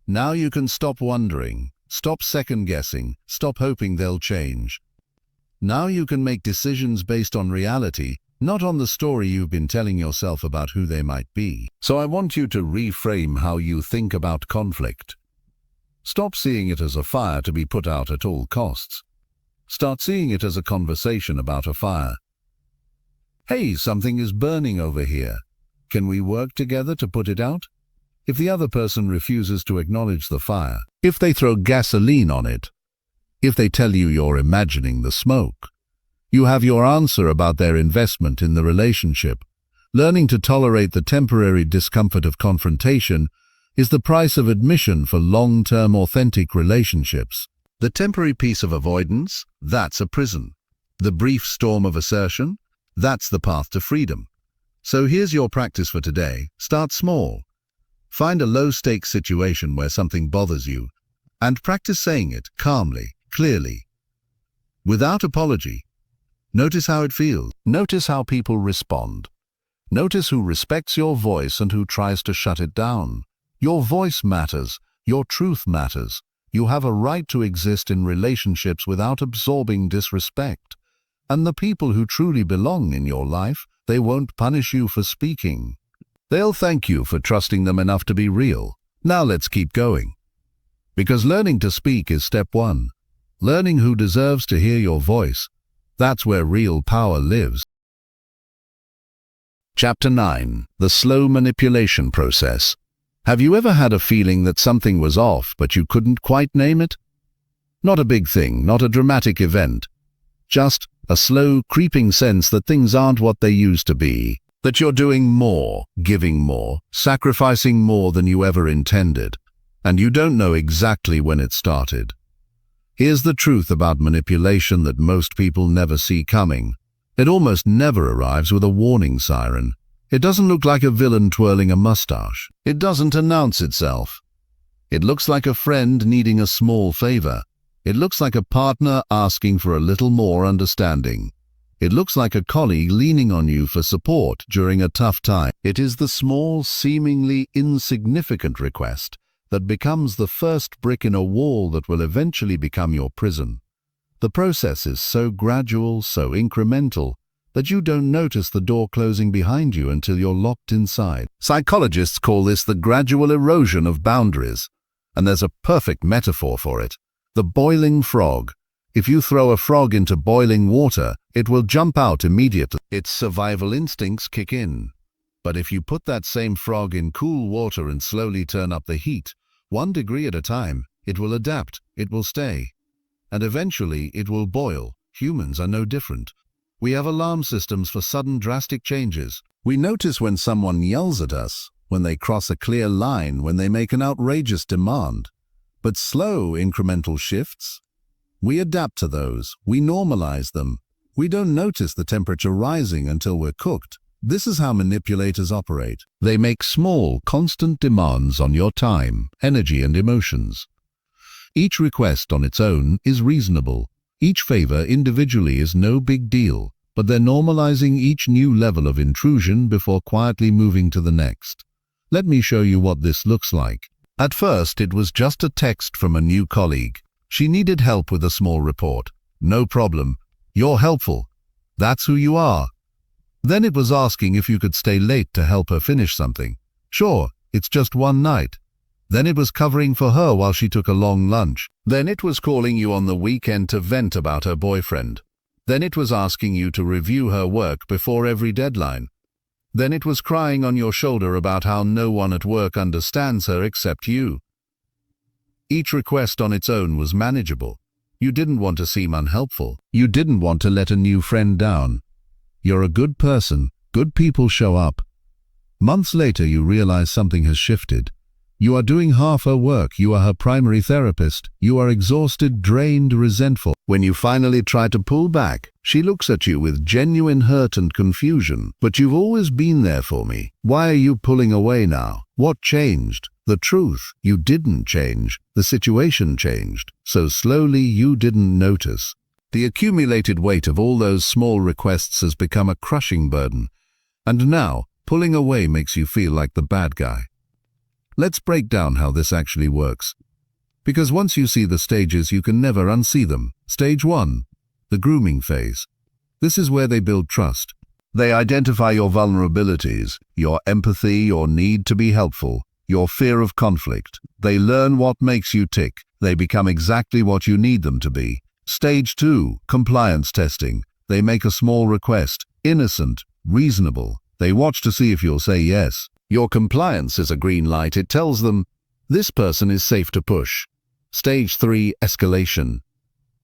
Now you can stop wondering, stop second-guessing, stop hoping they'll change. Now you can make decisions based on reality, not on the story you've been telling yourself about who they might be. So I want you to reframe how you think about conflict. Stop seeing it as a fire to be put out at all costs. Start seeing it as a conversation about a fire. Hey, something is burning over here. Can we work together to put it out? If the other person refuses to acknowledge the fire, if they throw gasoline on it, if they tell you you're imagining the smoke, you have your answer about their investment in the relationship. Learning to tolerate the temporary discomfort of confrontation is the price of admission for long-term authentic relationships. The temporary peace of avoidance, that's a prison. The brief storm of assertion, that's the path to freedom. So here's your practice for today. Start small. Find a low-stakes situation where something bothers you, and practice saying it calmly, clearly, without apology. Notice how it feels. Notice how people respond. Notice who respects your voice and who tries to shut it down. Your voice matters. Your truth matters. You have a right to exist in relationships without absorbing disrespect. And the people who truly belong in your life, they won't punish you for speaking. They'll thank you for trusting them enough to be real. Now let's keep going. Because learning to speak is step one. Learning who deserves to hear your voice. That's where real power lives. Chapter 9. The Slow Manipulation Process. Have you ever had a feeling that something was off, but you couldn't quite name it? Not a big thing, not a dramatic event. Just a slow, creeping sense that things aren't what they used to be. That you're doing more, giving more, sacrificing more than you ever intended. And you don't know exactly when it started. Here's the truth about manipulation that most people never see coming. It almost never arrives with a warning siren. It doesn't look like a villain twirling a mustache. It doesn't announce itself. It looks like a friend needing a small favor. It looks like a partner asking for a little more understanding. It looks like a colleague leaning on you for support during a tough time. It is the small, seemingly insignificant request that becomes the first brick in a wall that will eventually become your prison. The process is so gradual, so incremental, that you don't notice the door closing behind you until you're locked inside. Psychologists call this the gradual erosion of boundaries, and there's a perfect metaphor for it. The boiling frog. If you throw a frog into boiling water, it will jump out immediately. Its survival instincts kick in. But if you put that same frog in cool water and slowly turn up the heat, 1 degree at a time, it will adapt, it will stay. And eventually it will boil. Humans are no different. We have alarm systems for sudden drastic changes. We notice when someone yells at us, when they cross a clear line, when they make an outrageous demand. But slow incremental shifts? We adapt to those. We normalize them. We don't notice the temperature rising until we're cooked. This is how manipulators operate. They make small, constant demands on your time, energy, and emotions. Each request on its own is reasonable. Each favor individually is no big deal, but they're normalizing each new level of intrusion before quietly moving to the next. Let me show you what this looks like. At first, it was just a text from a new colleague. She needed help with a small report. No problem. You're helpful. That's who you are. Then it was asking if you could stay late to help her finish something. Sure, it's just one night. Then it was covering for her while she took a long lunch. Then it was calling you on the weekend to vent about her boyfriend. Then it was asking you to review her work before every deadline. Then it was crying on your shoulder about how no one at work understands her except you. Each request on its own was manageable. You didn't want to seem unhelpful. You didn't want to let a new friend down. You're a good person. Good people show up. Months later, you realize something has shifted. You are doing half her work. You are her primary therapist. You are exhausted, drained, resentful. When you finally try to pull back, she looks at you with genuine hurt and confusion. But you've always been there for me. Why are you pulling away now? What changed? The truth, you didn't change. The situation changed. So slowly you didn't notice. The accumulated weight of all those small requests has become a crushing burden. And now, Pulling away makes you feel like the bad guy. Let's break down how this actually works. Because once you see the stages, you can never unsee them. Stage 1. The grooming phase. This is where they build trust. They identify your vulnerabilities, your empathy, your need to be helpful, your fear of conflict. They learn what makes you tick. They become exactly what you need them to be. Stage 2. Compliance testing. They make a small request. Innocent, reasonable. They watch to see if you'll say yes. Your compliance is a green light. It tells them, this person is safe to push. Stage 3. Escalation.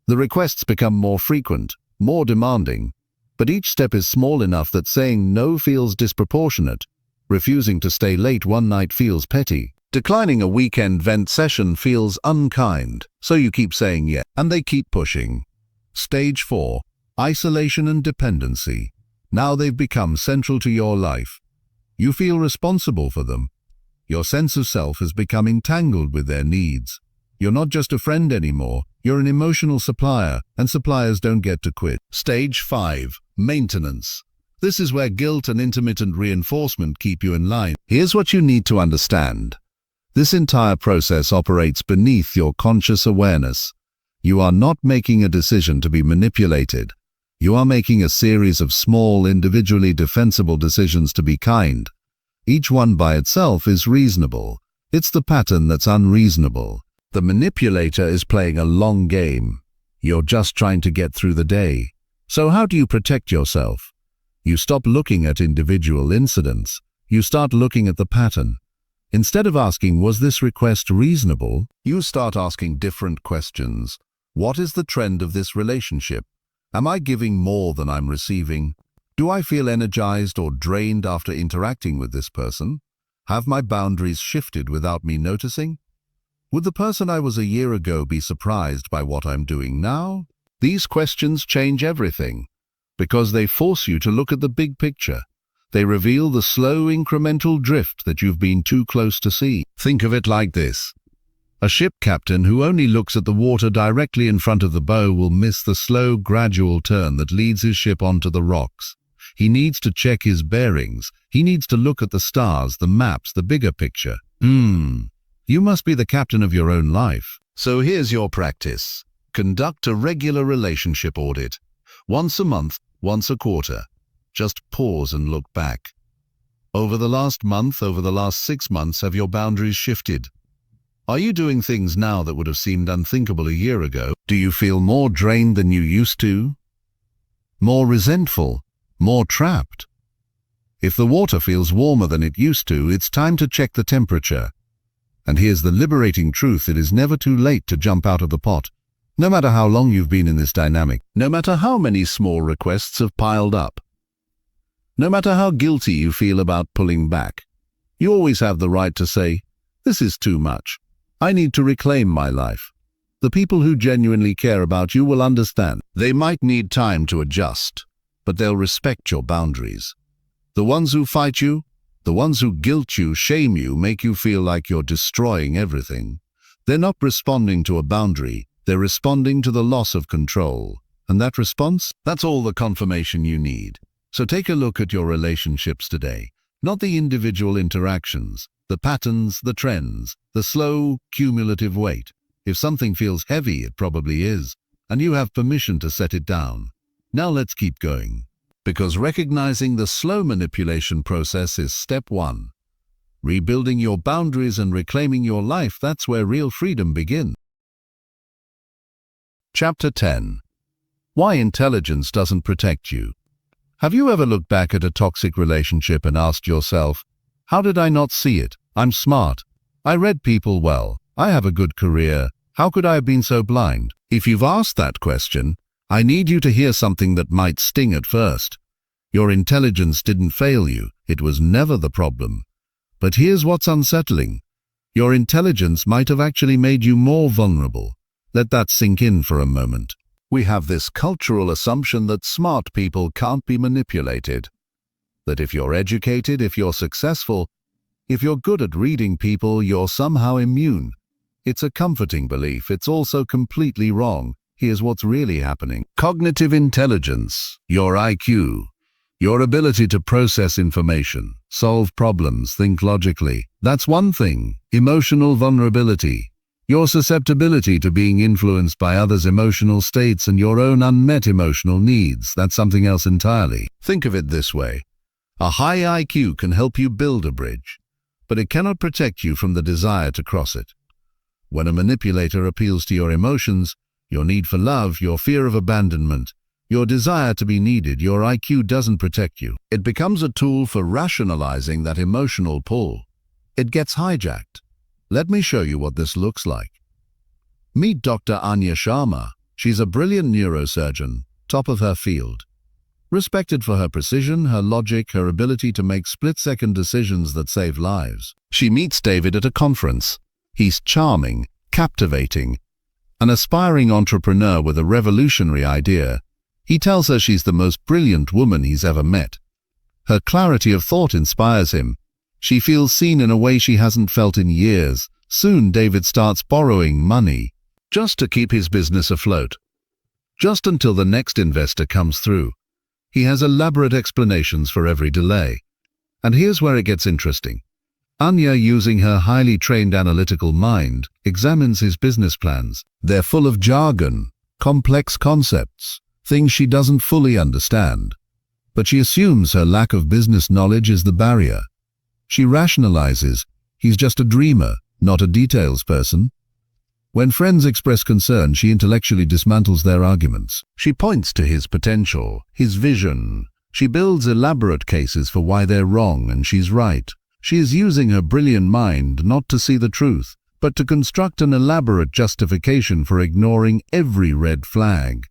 The requests become more frequent, more demanding, but each step is small enough that saying no feels disproportionate. Refusing to stay late one night feels petty. Declining a weekend vent session feels unkind, so you keep saying yes, and they keep pushing. Stage 4. Isolation and dependency. Now they've become central to your life. You feel responsible for them. Your sense of self has become entangled with their needs. You're not just a friend anymore, you're an emotional supplier, and suppliers don't get to quit. Stage 5. Maintenance. This is where guilt and intermittent reinforcement keep you in line. Here's what you need to understand. This entire process operates beneath your conscious awareness. You are not making a decision to be manipulated. You are making a series of small, individually defensible decisions to be kind. Each one by itself is reasonable. It's the pattern that's unreasonable. The manipulator is playing a long game. You're just trying to get through the day. So how do you protect yourself? You stop looking at individual incidents. You start looking at the pattern. Instead of asking, was this request reasonable? You start asking different questions. What is the trend of this relationship? Am I giving more than I'm receiving? Do I feel energized or drained after interacting with this person? Have my boundaries shifted without me noticing? Would the person I was a year ago be surprised by what I'm doing now? These questions change everything, because they force you to look at the big picture. They reveal the slow incremental drift that you've been too close to see. Think of it like this. A ship captain who only looks at the water directly in front of the bow will miss the slow, gradual turn that leads his ship onto the rocks. He needs to check his bearings. He needs to look at the stars, the maps, the bigger picture. You must be the captain of your own life. So here's your practice. Conduct a regular relationship audit. Once a month, once a quarter. Just pause and look back. Over the last month, over the last 6 months, have your boundaries shifted? Are you doing things now that would have seemed unthinkable a year ago? Do you feel more drained than you used to? More resentful? More trapped? If the water feels warmer than it used to, it's time to check the temperature. And here's the liberating truth: it is never too late to jump out of the pot. No matter how long you've been in this dynamic, no matter how many small requests have piled up, no matter how guilty you feel about pulling back, you always have the right to say, this is too much. I need to reclaim my life. The people who genuinely care about you will understand. They might need time to adjust, but they'll respect your boundaries. The ones who fight you, the ones who guilt you, shame you, make you feel like you're destroying everything. They're not responding to a boundary, they're responding to the loss of control. And that response, that's all the confirmation you need. So take a look at your relationships today. Not the individual interactions, the patterns, the trends, the slow, cumulative weight. If something feels heavy, it probably is, and you have permission to set it down. Now let's keep going. Because recognizing the slow manipulation process is step 1. Rebuilding your boundaries and reclaiming your life, that's where real freedom begins. Chapter 10. Why intelligence doesn't protect you. Have you ever looked back at a toxic relationship and asked yourself, how did I not see it? I'm smart. I read people well. I have a good career. How could I have been so blind? If you've asked that question, I need you to hear something that might sting at first. Your intelligence didn't fail you. It was never the problem. But here's what's unsettling. Your intelligence might have actually made you more vulnerable. Let that sink in for a moment. We have this cultural assumption that smart people can't be manipulated. That if you're educated, if you're successful, if you're good at reading people, you're somehow immune. It's a comforting belief. It's also completely wrong. Here's what's really happening. Cognitive intelligence, your IQ, Your ability to process information, solve problems, think logically. That's one thing. Emotional vulnerability. Your susceptibility to being influenced by others' emotional states and your own unmet emotional needs. That's something else entirely. Think of it this way. A high IQ can help you build a bridge, but it cannot protect you from the desire to cross it. When a manipulator appeals to your emotions, your need for love, your fear of abandonment, your desire to be needed, your IQ doesn't protect you. It becomes a tool for rationalizing that emotional pull. It gets hijacked. Let me show you what this looks like. Meet Dr. Anya Sharma. She's a brilliant neurosurgeon, top of her field. Respected for her precision, her logic, her ability to make split-second decisions that save lives. She meets David at a conference. He's charming, captivating, an aspiring entrepreneur with a revolutionary idea. He tells her she's the most brilliant woman he's ever met. Her clarity of thought inspires him. She feels seen in a way she hasn't felt in years. Soon David starts borrowing money just to keep his business afloat. Just until the next investor comes through. He has elaborate explanations for every delay. And here's where it gets interesting. Anya, using her highly trained analytical mind, examines his business plans. They're full of jargon, complex concepts, things she doesn't fully understand. But she assumes her lack of business knowledge is the barrier. She rationalizes, he's just a dreamer, not a details person. When friends express concern, she intellectually dismantles their arguments. She points to his potential, his vision. She builds elaborate cases for why they're wrong and she's right. She is using her brilliant mind not to see the truth, but to construct an elaborate justification for ignoring every red flag.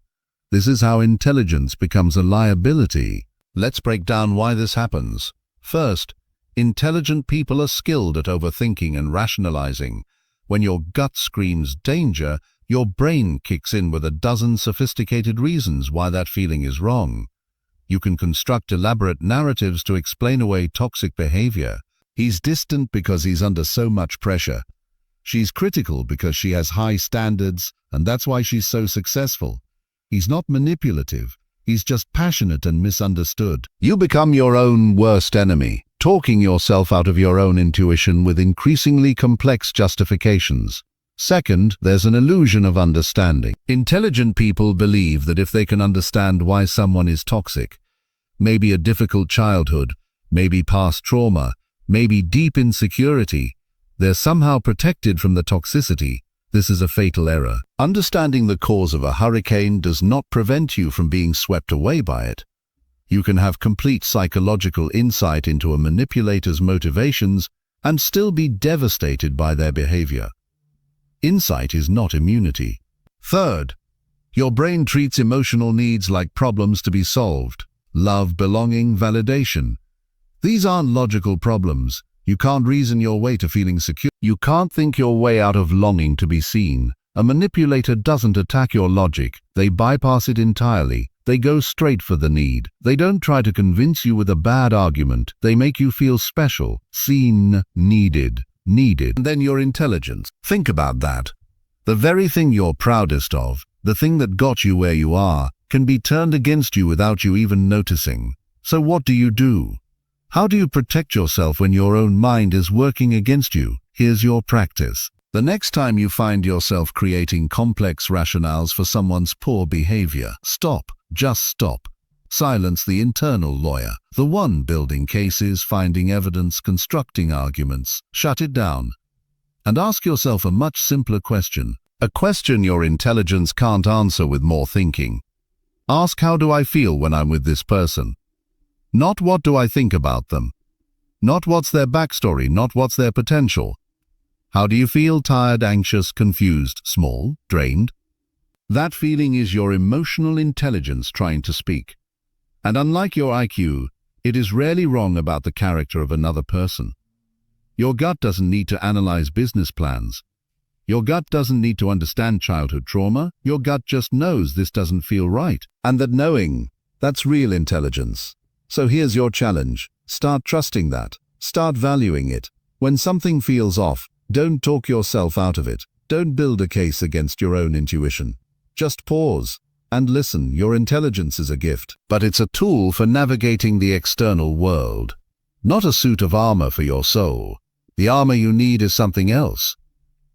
This is how intelligence becomes a liability. Let's break down why this happens. First, intelligent people are skilled at overthinking and rationalizing. When your gut screams danger, your brain kicks in with a dozen sophisticated reasons why that feeling is wrong. You can construct elaborate narratives to explain away toxic behavior. He's distant because he's under so much pressure. She's critical because she has high standards, and that's why she's so successful. He's not manipulative. He's just passionate and misunderstood. You become your own worst enemy, talking yourself out of your own intuition with increasingly complex justifications. Second, there's an illusion of understanding. Intelligent people believe that if they can understand why someone is toxic, maybe a difficult childhood, maybe past trauma, maybe deep insecurity, they're somehow protected from the toxicity. This is a fatal error. Understanding the cause of a hurricane does not prevent you from being swept away by it. You can have complete psychological insight into a manipulator's motivations and still be devastated by their behavior. Insight is not immunity. Third, your brain treats emotional needs like problems to be solved. Love, belonging, validation. These aren't logical problems. You can't reason your way to feeling secure. You can't think your way out of longing to be seen. A manipulator doesn't attack your logic. They bypass it entirely. They go straight for the need. They don't try to convince you with a bad argument. They make you feel special, seen, needed. And then your intelligence. Think about that. The very thing you're proudest of, the thing that got you where you are, can be turned against you without you even noticing. So what do? How do you protect yourself when your own mind is working against you? Here's your practice. The next time you find yourself creating complex rationales for someone's poor behavior, stop. Just stop. Silence the internal lawyer, the one building cases, finding evidence, constructing arguments. Shut it down. And ask yourself a much simpler question. A question your intelligence can't answer with more thinking. Ask, how do I feel when I'm with this person? Not what do I think about them. Not what's their backstory, not what's their potential. How do you feel? Tired, anxious, confused, small, drained? That feeling is your emotional intelligence trying to speak. And unlike your IQ, it is rarely wrong about the character of another person. Your gut doesn't need to analyze business plans. Your gut doesn't need to understand childhood trauma. Your gut just knows this doesn't feel right. And that knowing, that's real intelligence. So here's your challenge. Start trusting that. Start valuing it. When something feels off, don't talk yourself out of it. Don't build a case against your own intuition. Just pause. And listen, your intelligence is a gift, but it's a tool for navigating the external world, not a suit of armor for your soul. The armor you need is something else.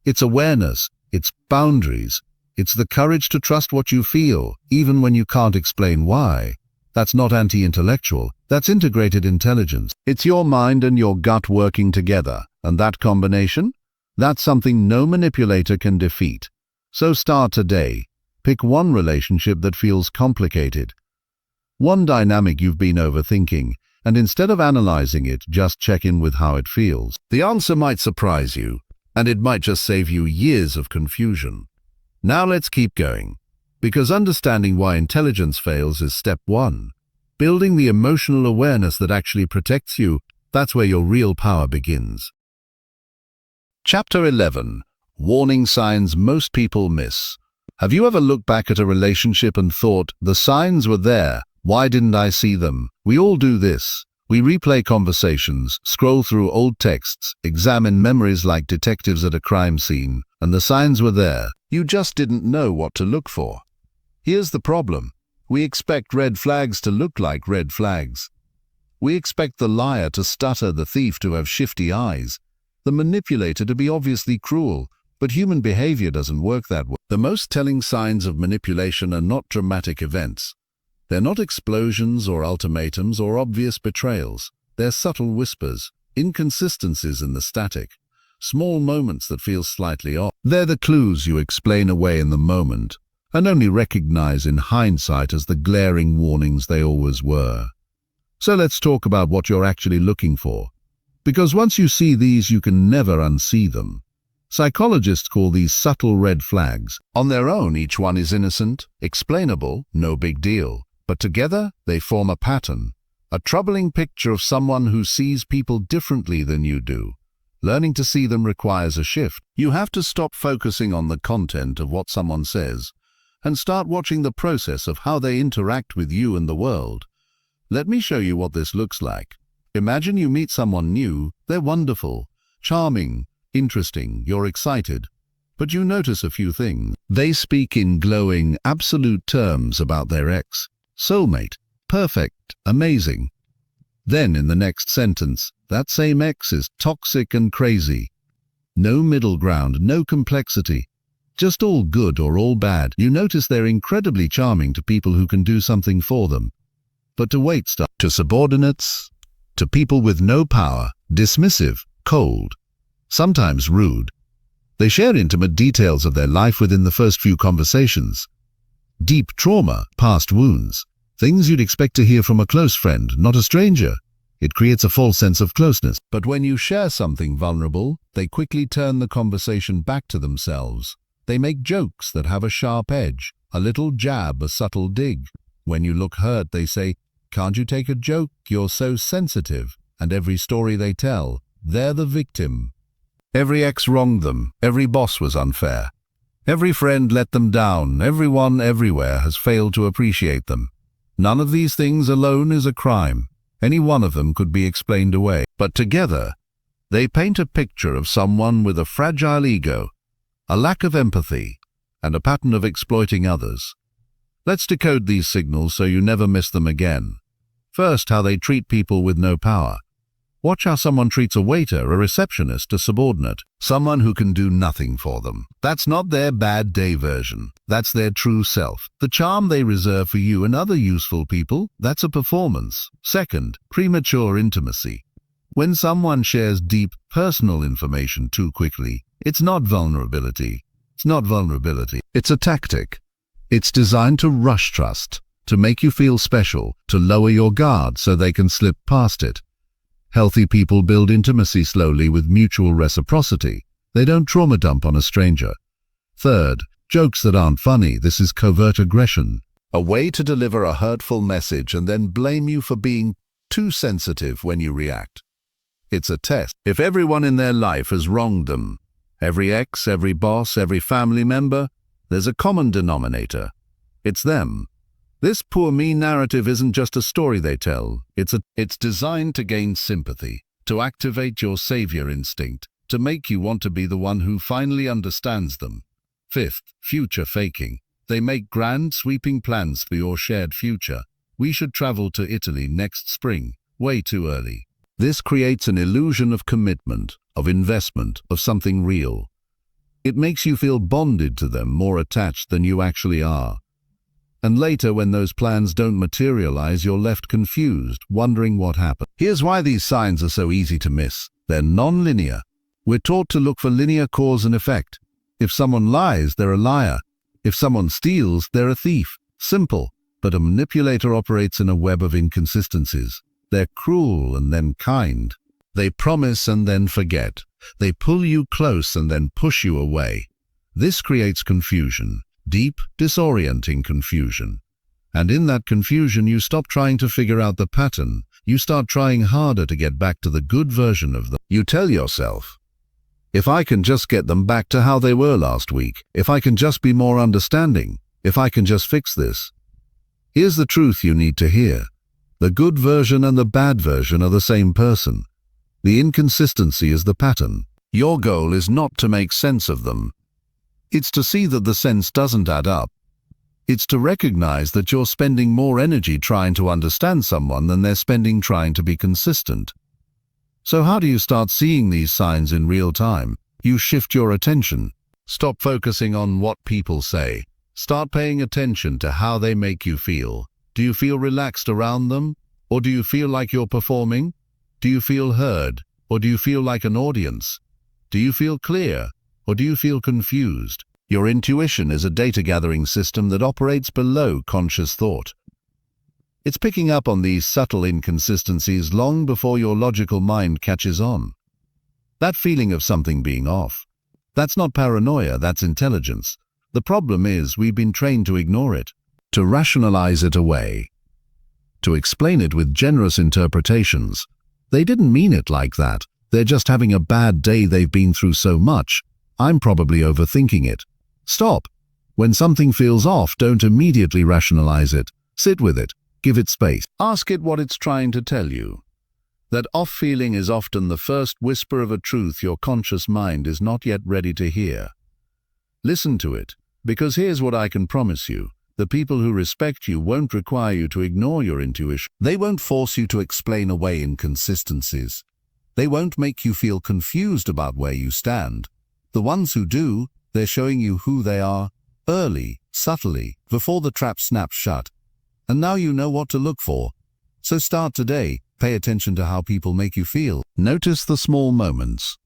It's awareness, it's boundaries, it's the courage to trust what you feel, even when you can't explain why. That's not anti-intellectual, that's integrated intelligence. It's your mind and your gut working together, and that combination? That's something no manipulator can defeat. So start today. Pick one relationship that feels complicated, one dynamic you've been overthinking, and instead of analyzing it, just check in with how it feels. The answer might surprise you, and it might just save you years of confusion. Now let's keep going, because understanding why intelligence fails is step one. Building the emotional awareness that actually protects you, that's where your real power begins. Chapter 11. Warning signs most people miss. Have you ever looked back at a relationship and thought, the signs were there, why didn't I see them? We all do this. We replay conversations, scroll through old texts, examine memories like detectives at a crime scene, and the signs were there. You just didn't know what to look for. Here's the problem. We expect red flags to look like red flags. We expect the liar to stutter, the thief to have shifty eyes, the manipulator to be obviously cruel. But human behavior doesn't work that way. The most telling signs of manipulation are not dramatic events. They're not explosions or ultimatums or obvious betrayals. They're subtle whispers, inconsistencies in the static, small moments that feel slightly off. They're the clues you explain away in the moment and only recognize in hindsight as the glaring warnings they always were. So let's talk about what you're actually looking for. Because once you see these, you can never unsee them. Psychologists call these subtle red flags. On their own, each one is innocent, explainable, no big deal. But together, they form a pattern, a troubling picture of someone who sees people differently than you do. Learning to see them requires a shift. You have to stop focusing on the content of what someone says and start watching the process of how they interact with you and the world. Let me show you what this looks like. Imagine you meet someone new. They're wonderful, charming, interesting, you're excited, but you notice a few things. They speak in glowing, absolute terms about their ex, soulmate, perfect, amazing. Then in the next sentence, that same ex is toxic and crazy. No middle ground, no complexity, just all good or all bad. You notice they're incredibly charming to people who can do something for them, but to subordinates, to people with no power, dismissive, cold, sometimes rude. They share intimate details of their life within the first few conversations. Deep trauma, past wounds, things you'd expect to hear from a close friend, not a stranger. It creates a false sense of closeness. But when you share something vulnerable, they quickly turn the conversation back to themselves. They make jokes that have a sharp edge, a little jab, a subtle dig. When you look hurt, they say, "Can't you take a joke? You're so sensitive." And every story they tell, they're the victim. Every ex wronged them, every boss was unfair. Every friend let them down, everyone everywhere has failed to appreciate them. None of these things alone is a crime. Any one of them could be explained away. But together, they paint a picture of someone with a fragile ego, a lack of empathy, and a pattern of exploiting others. Let's decode these signals so you never miss them again. First, how they treat people with no power. Watch how someone treats a waiter, a receptionist, a subordinate, someone who can do nothing for them. That's not their bad day version. That's their true self. The charm they reserve for you and other useful people, that's a performance. Second, premature intimacy. When someone shares deep, personal information too quickly, it's not vulnerability. It's a tactic. It's designed to rush trust, to make you feel special, to lower your guard so they can slip past it. Healthy people build intimacy slowly with mutual reciprocity. They don't trauma dump on a stranger. Third, jokes that aren't funny. This is covert aggression, a way to deliver a hurtful message and then blame you for being too sensitive when you react. It's a test. If everyone in their life has wronged them, every ex, every boss, every family member, there's a common denominator. It's them. This poor me narrative isn't just a story they tell. It's designed to gain sympathy, to activate your savior instinct, to make you want to be the one who finally understands them. Fifth, future faking. They make grand, sweeping plans for your shared future. We should travel to Italy next spring. Way too early. This creates an illusion of commitment, of investment, of something real. It makes you feel bonded to them, more attached than you actually are. And later, when those plans don't materialize, you're left confused, wondering what happened. Here's why these signs are so easy to miss. They're non-linear. We're taught to look for linear cause and effect. If someone lies, they're a liar. If someone steals, they're a thief. Simple. But a manipulator operates in a web of inconsistencies. They're cruel and then kind. They promise and then forget. They pull you close and then push you away. This creates confusion. Deep, disorienting confusion. And in that confusion, you stop trying to figure out the pattern. You start trying harder to get back to the good version of them. You tell yourself, if I can just get them back to how they were last week, if I can just be more understanding, if I can just fix this. Here's the truth you need to hear. The good version and the bad version are the same person. The inconsistency is the pattern. Your goal is not to make sense of them. It's to see that the sense doesn't add up. It's to recognize that you're spending more energy trying to understand someone than they're spending trying to be consistent. So how do you start seeing these signs in real time? You shift your attention. Stop focusing on what people say. Start paying attention to how they make you feel. Do you feel relaxed around them? Or do you feel like you're performing? Do you feel heard? Or do you feel like an audience? Do you feel clear? Or do you feel confused? Your intuition is a data-gathering system that operates below conscious thought. It's picking up on these subtle inconsistencies long before your logical mind catches on. That feeling of something being off, that's not paranoia, that's intelligence. The problem is we've been trained to ignore it, to rationalize it away, to explain it with generous interpretations. They didn't mean it like that. They're just having a bad day, they've been through so much. I'm probably overthinking it. Stop. When something feels off, don't immediately rationalize it. Sit with it. Give it space. Ask it what it's trying to tell you. That off feeling is often the first whisper of a truth your conscious mind is not yet ready to hear. Listen to it, because here's what I can promise you. The people who respect you won't require you to ignore your intuition. They won't force you to explain away inconsistencies. They won't make you feel confused about where you stand. The ones who do, they're showing you who they are, early, subtly, before the trap snaps shut. And now you know what to look for. So start today. Pay attention to how people make you feel. Notice the small moments.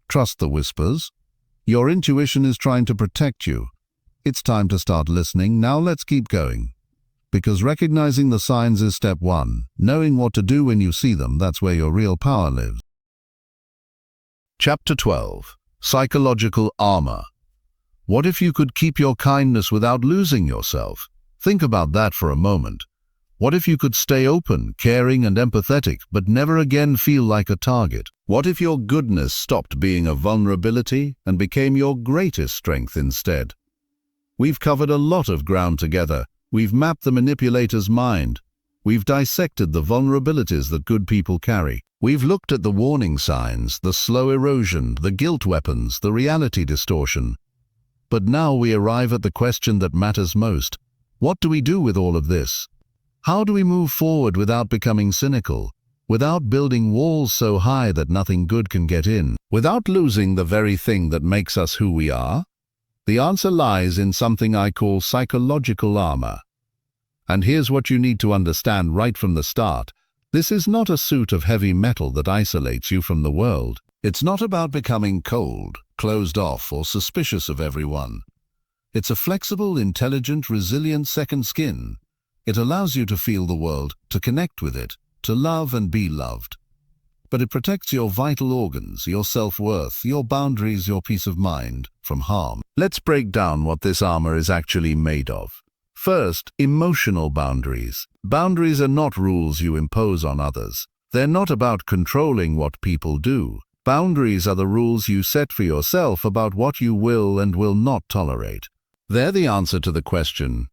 Trust the whispers. Your intuition is trying to protect you. It's time to start listening. Now let's keep going. Because recognizing the signs is step one. Knowing what to do when you see them, that's where your real power lives. Chapter 12. Psychological armor. What if you could keep your kindness without losing yourself? Think about that for a moment. What if you could stay open, caring and empathetic, but never again feel like a target? What if your goodness stopped being a vulnerability and became your greatest strength instead? We've covered a lot of ground together. We've mapped the manipulator's mind. We've dissected the vulnerabilities that good people carry. We've looked at the warning signs, the slow erosion, the guilt weapons, the reality distortion. But now we arrive at the question that matters most. What do we do with all of this? How do we move forward without becoming cynical, without building walls so high that nothing good can get in, without losing the very thing that makes us who we are? The answer lies in something I call psychological armor. And here's what you need to understand right from the start. This is not a suit of heavy metal that isolates you from the world. It's not about becoming cold, closed off, or suspicious of everyone. It's a flexible, intelligent, resilient second skin. It allows you to feel the world, to connect with it, to love and be loved. But it protects your vital organs, your self-worth, your boundaries, your peace of mind from harm. Let's break down what this armor is actually made of. First, emotional boundaries. Boundaries are not rules you impose on others. They're not about controlling what people do. Boundaries are the rules you set for yourself about what you will and will not tolerate. They're the answer to the question,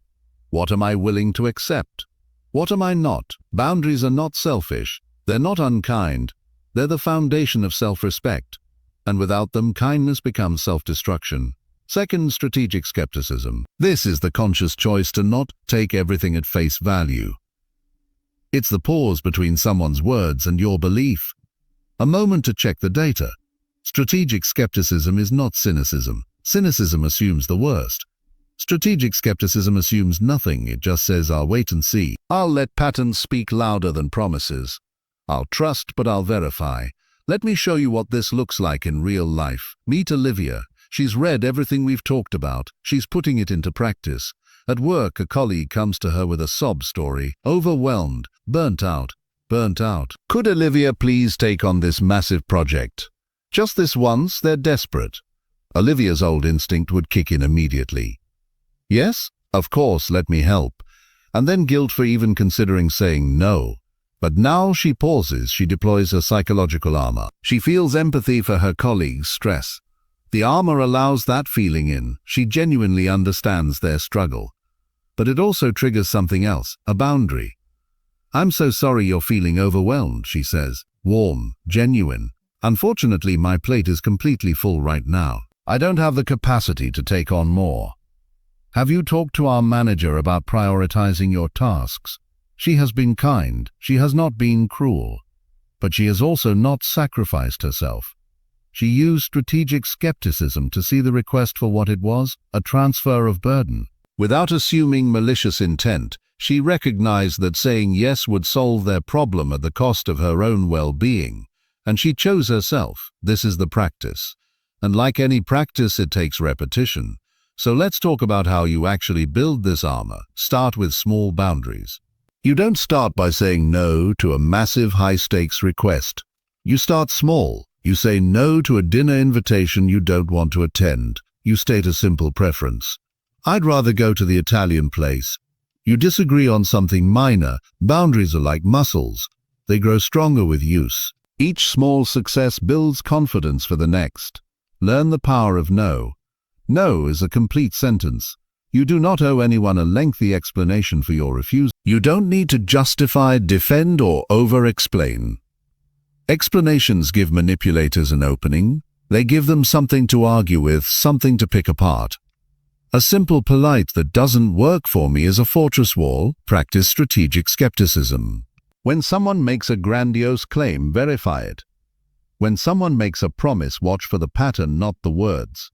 what am I willing to accept? What am I not? Boundaries are not selfish. They're not unkind. They're the foundation of self-respect. And without them, kindness becomes self-destruction. Second, strategic skepticism. This is the conscious choice to not take everything at face value. It's the pause between someone's words and your belief. A moment to check the data. Strategic skepticism is not cynicism. Cynicism assumes the worst. Strategic skepticism assumes nothing. It just says, I'll wait and see. I'll let patterns speak louder than promises. I'll trust, but I'll verify. Let me show you what this looks like in real life. Meet Olivia. She's read everything we've talked about. She's putting it into practice. At work, a colleague comes to her with a sob story. Overwhelmed. Burnt out. Could Olivia please take on this massive project? Just this once, they're desperate. Olivia's old instinct would kick in immediately. Yes, of course, let me help. And then guilt for even considering saying no. But now she pauses, she deploys her psychological armor. She feels empathy for her colleague's stress. The armor allows that feeling in. She genuinely understands their struggle. But it also triggers something else, a boundary. I'm so sorry you're feeling overwhelmed, she says. Warm, genuine. Unfortunately, my plate is completely full right now. I don't have the capacity to take on more. Have you talked to our manager about prioritizing your tasks? She has been kind. She has not been cruel. But she has also not sacrificed herself. She used strategic skepticism to see the request for what it was, a transfer of burden. Without assuming malicious intent, she recognized that saying yes would solve their problem at the cost of her own well-being. And she chose herself. This is the practice. And like any practice, it takes repetition. So let's talk about how you actually build this armor. Start with small boundaries. You don't start by saying no to a massive high-stakes request. You start small. You say no to a dinner invitation you don't want to attend. You state a simple preference. I'd rather go to the Italian place. You disagree on something minor. Boundaries are like muscles. They grow stronger with use. Each small success builds confidence for the next. Learn the power of no. No is a complete sentence. You do not owe anyone a lengthy explanation for your refusal. You don't need to justify, defend, or over-explain. Explanations give manipulators an opening. They give them something to argue with, something to pick apart. A simple polite "that doesn't work for me" is a fortress wall. Practice strategic skepticism. When someone makes a grandiose claim, verify it. When someone makes a promise, watch for the pattern, not the words.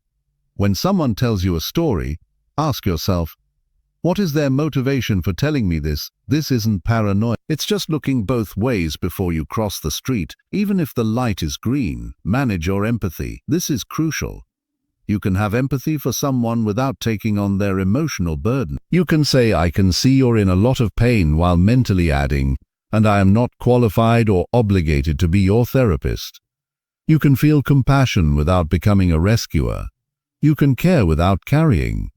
When someone tells you a story, ask yourself, what is their motivation for telling me this? This isn't paranoia. It's just looking both ways before you cross the street. Even if the light is green, manage your empathy. This is crucial. You can have empathy for someone without taking on their emotional burden. You can say, I can see you're in a lot of pain, while mentally adding, and I am not qualified or obligated to be your therapist. You can feel compassion without becoming a rescuer. You can care without carrying.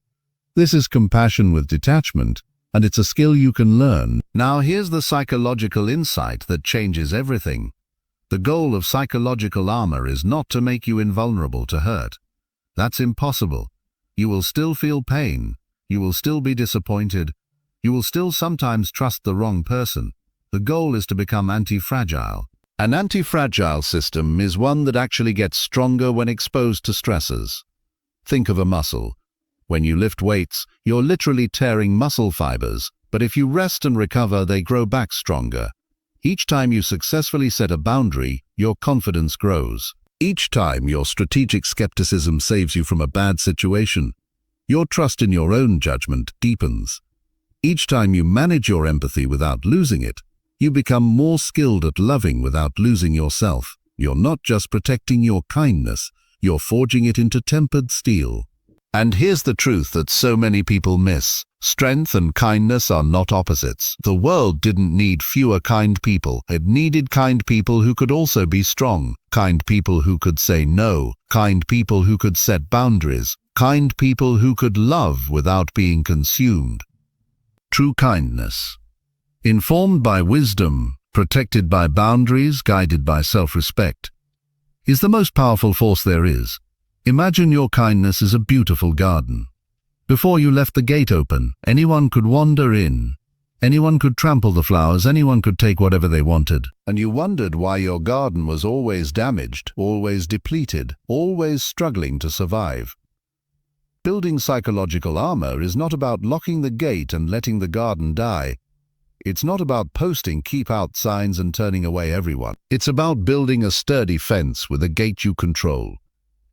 This is compassion with detachment, and it's a skill you can learn. Now here's the psychological insight that changes everything. The goal of psychological armor is not to make you invulnerable to hurt. That's impossible. You will still feel pain. You will still be disappointed. You will still sometimes trust the wrong person. The goal is to become anti-fragile. An anti-fragile system is one that actually gets stronger when exposed to stressors. Think of a muscle. When you lift weights, you're literally tearing muscle fibers, but if you rest and recover, they grow back stronger. Each time you successfully set a boundary, your confidence grows. Each time your strategic skepticism saves you from a bad situation, your trust in your own judgment deepens. Each time you manage your empathy without losing it, you become more skilled at loving without losing yourself. You're not just protecting your kindness, you're forging it into tempered steel. And here's the truth that so many people miss. Strength and kindness are not opposites. The world didn't need fewer kind people. It needed kind people who could also be strong. Kind people who could say no. Kind people who could set boundaries. Kind people who could love without being consumed. True kindness. Informed by wisdom, protected by boundaries, guided by self-respect, is the most powerful force there is. Imagine your kindness is a beautiful garden. Before you left the gate open, anyone could wander in. Anyone could trample the flowers, anyone could take whatever they wanted. And you wondered why your garden was always damaged, always depleted, always struggling to survive. Building psychological armor is not about locking the gate and letting the garden die. It's not about posting keep out signs and turning away everyone. It's about building a sturdy fence with a gate you control.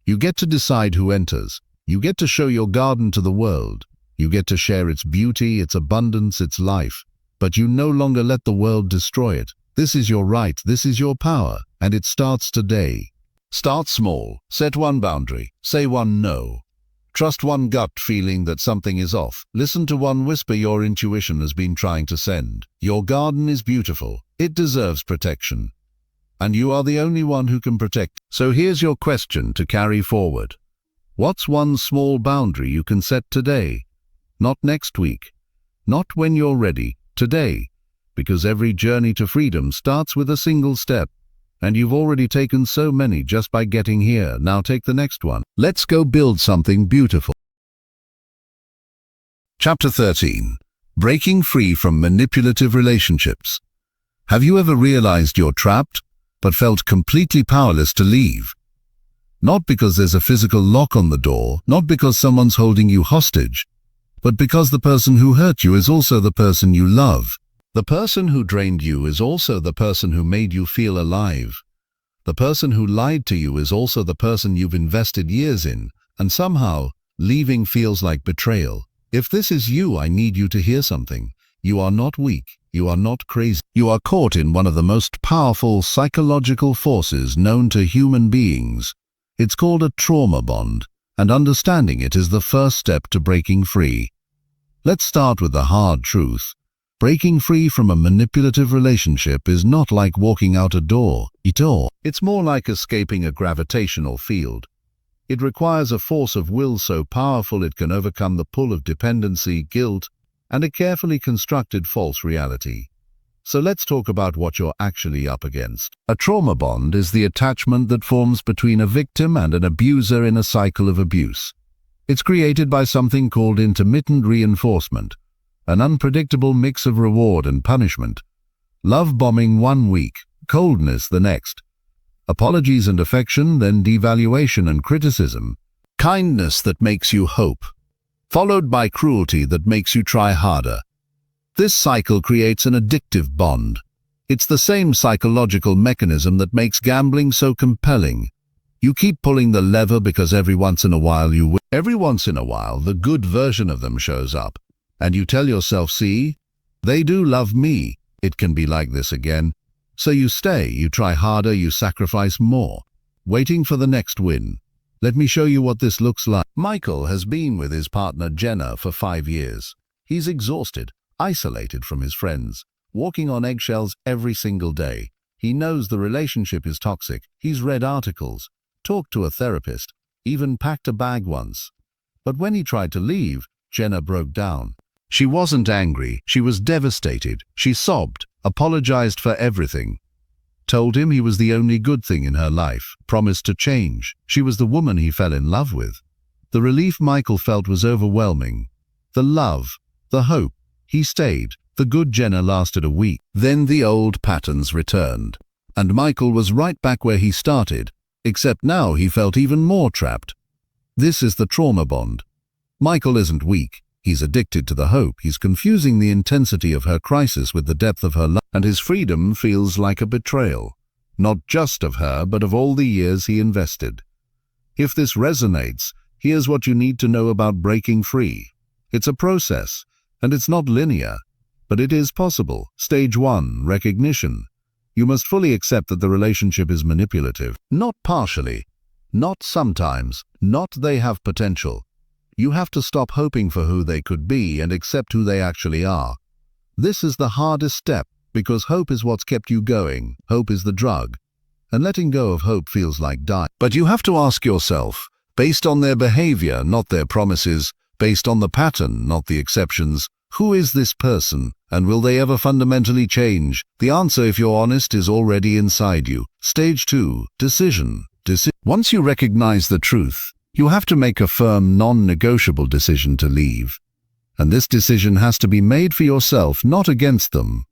You get to decide who enters. You get to show your garden to the world. You get to share its beauty, its abundance, its life. But you no longer let the world destroy it. This is your right, this is your power, and it starts today. Start small, set one boundary, say one no. Trust one gut feeling that something is off. Listen to one whisper your intuition has been trying to send. Your garden is beautiful. It deserves protection. And you are the only one who can protect. So here's your question to carry forward. What's one small boundary you can set today? Not next week. Not when you're ready. Today. Because every journey to freedom starts with a single step. And you've already taken so many just by getting here. Now take the next one. Let's go build something beautiful. Chapter 13. Breaking free from manipulative relationships. Have you ever realized you're trapped, but felt completely powerless to leave? Not because there's a physical lock on the door, not because someone's holding you hostage, but because the person who hurt you is also the person you love. The person who drained you is also the person who made you feel alive. The person who lied to you is also the person you've invested years in, and somehow, leaving feels like betrayal. If this is you, I need you to hear something. You are not weak. You are not crazy. You are caught in one of the most powerful psychological forces known to human beings. It's called a trauma bond, and understanding it is the first step to breaking free. Let's start with the hard truth. Breaking free from a manipulative relationship is not like walking out a door. It's more like escaping a gravitational field. It requires a force of will so powerful it can overcome the pull of dependency, guilt, and a carefully constructed false reality. So let's talk about what you're actually up against. A trauma bond is the attachment that forms between a victim and an abuser in a cycle of abuse. It's created by something called intermittent reinforcement, an unpredictable mix of reward and punishment. Love bombing 1 week, coldness the next. Apologies and affection, then devaluation and criticism. Kindness that makes you hope, followed by cruelty that makes you try harder. This cycle creates an addictive bond. It's the same psychological mechanism that makes gambling so compelling. You keep pulling the lever because every once in a while you win. Every once in a while the good version of them shows up. And you tell yourself, see, they do love me. It can be like this again. So you stay, you try harder, you sacrifice more, waiting for the next win. Let me show you what this looks like. Michael has been with his partner Jenna for 5 years. He's exhausted, isolated from his friends, walking on eggshells every single day. He knows the relationship is toxic. He's read articles, talked to a therapist, even packed a bag once. But when he tried to leave, Jenna broke down. She wasn't angry, she was devastated. She sobbed, apologized for everything, told him he was the only good thing in her life, promised to change. She was the woman he fell in love with. The relief Michael felt was overwhelming. The love, the hope. He stayed. The good Jenna lasted a week. Then the old patterns returned. And Michael was right back where he started, except now he felt even more trapped. This is the trauma bond. Michael isn't weak. He's addicted to the hope. He's confusing the intensity of her crisis with the depth of her love, and his freedom feels like a betrayal, not just of her, but of all the years he invested. If this resonates, here's what you need to know about breaking free. It's a process, and it's not linear, but it is possible. Stage 1, recognition. You must fully accept that the relationship is manipulative, not partially, not sometimes, not they have potential. You have to stop hoping for who they could be and accept who they actually are. This is the hardest step because hope is what's kept you going. Hope is the drug. And letting go of hope feels like dying. But you have to ask yourself, based on their behavior, not their promises, based on the pattern, not the exceptions, who is this person and will they ever fundamentally change? The answer, if you're honest, is already inside you. Stage 2, decision. Once you recognize the truth, you have to make a firm, non-negotiable decision to leave. And this decision has to be made for yourself, not against them.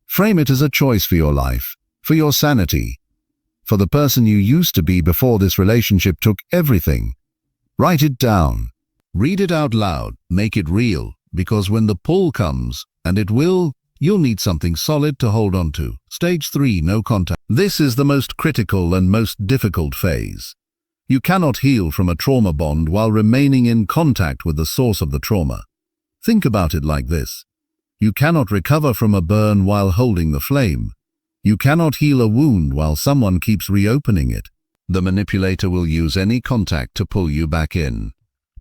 Frame it as a choice for your life, for your sanity, for the person you used to be before this relationship took everything. Write it down. Read it out loud, make it real, because when the pull comes, and it will, you'll need something solid to hold on to. Stage 3, no contact. This is the most critical and most difficult phase. You cannot heal from a trauma bond while remaining in contact with the source of the trauma. Think about it like this. You cannot recover from a burn while holding the flame. You cannot heal a wound while someone keeps reopening it. The manipulator will use any contact to pull you back in.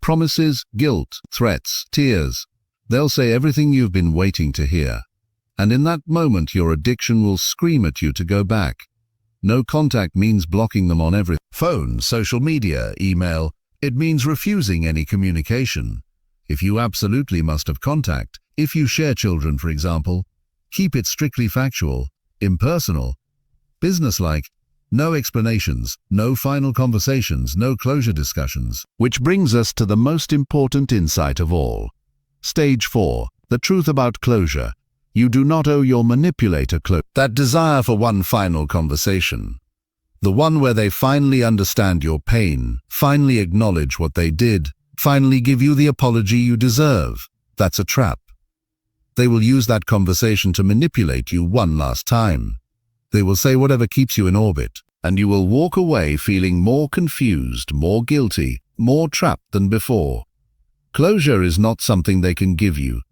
Promises, guilt, threats, tears. They'll say everything you've been waiting to hear. And in that moment, your addiction will scream at you to go back. No contact means blocking them on every phone, social media, email. It means refusing any communication. If you absolutely must have contact, if you share children, for example, keep it strictly factual, impersonal, businesslike. No explanations, no final conversations, no closure discussions. Which brings us to the most important insight of all. Stage 4, the truth about closure. You do not owe your manipulator closure. That desire for one final conversation. The one where they finally understand your pain, finally acknowledge what they did, finally give you the apology you deserve. That's a trap. They will use that conversation to manipulate you one last time. They will say whatever keeps you in orbit, and you will walk away feeling more confused, more guilty, more trapped than before. Closure is not something they can give you.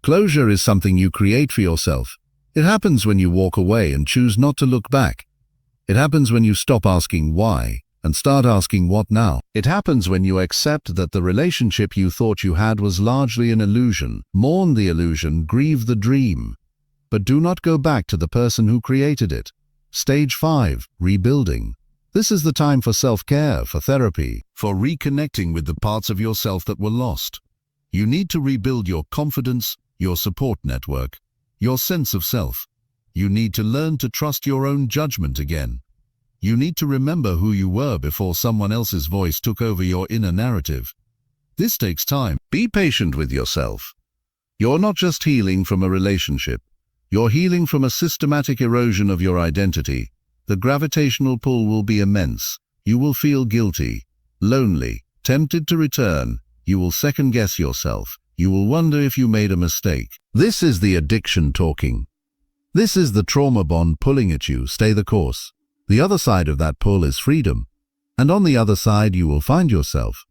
Closure is something you create for yourself. It happens when you walk away and choose not to look back. It happens when you stop asking why and start asking what now. It happens when you accept that the relationship you thought you had was largely an illusion. Mourn the illusion, grieve the dream. But do not go back to the person who created it. Stage 5, rebuilding. This is the time for self-care, for therapy, for reconnecting with the parts of yourself that were lost. You need to rebuild your confidence, your support network, your sense of self. You need to learn to trust your own judgment again. You need to remember who you were before someone else's voice took over your inner narrative. This takes time. Be patient with yourself. You're not just healing from a relationship. You're healing from a systematic erosion of your identity. The gravitational pull will be immense. You will feel guilty, lonely, tempted to return. You will second-guess yourself. You will wonder if you made a mistake. This is the addiction talking. This is the trauma bond pulling at you. Stay the course. The other side of that pull is freedom. And on the other side you will find yourself.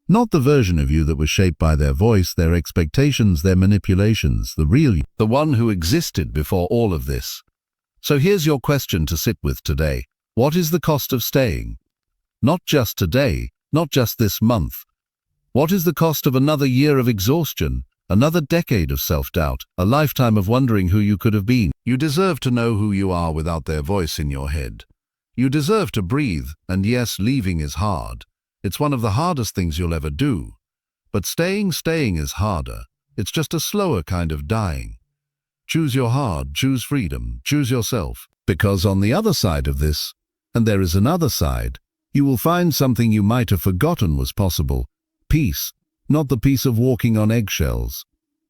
Not the version of you that was shaped by their voice, their expectations, their manipulations, the real you, the one who existed before all of this. So here's your question to sit with today. What is the cost of staying? Not just today, not just this month. What is the cost of another year of exhaustion, another decade of self-doubt, a lifetime of wondering who you could have been? You deserve to know who you are without their voice in your head. You deserve to breathe, and yes, leaving is hard. It's one of the hardest things you'll ever do. But staying is harder. It's just a slower kind of dying. Choose your heart, choose freedom, choose yourself. Because on the other side of this, and there is another side, you will find something you might have forgotten was possible. Peace, not the peace of walking on eggshells,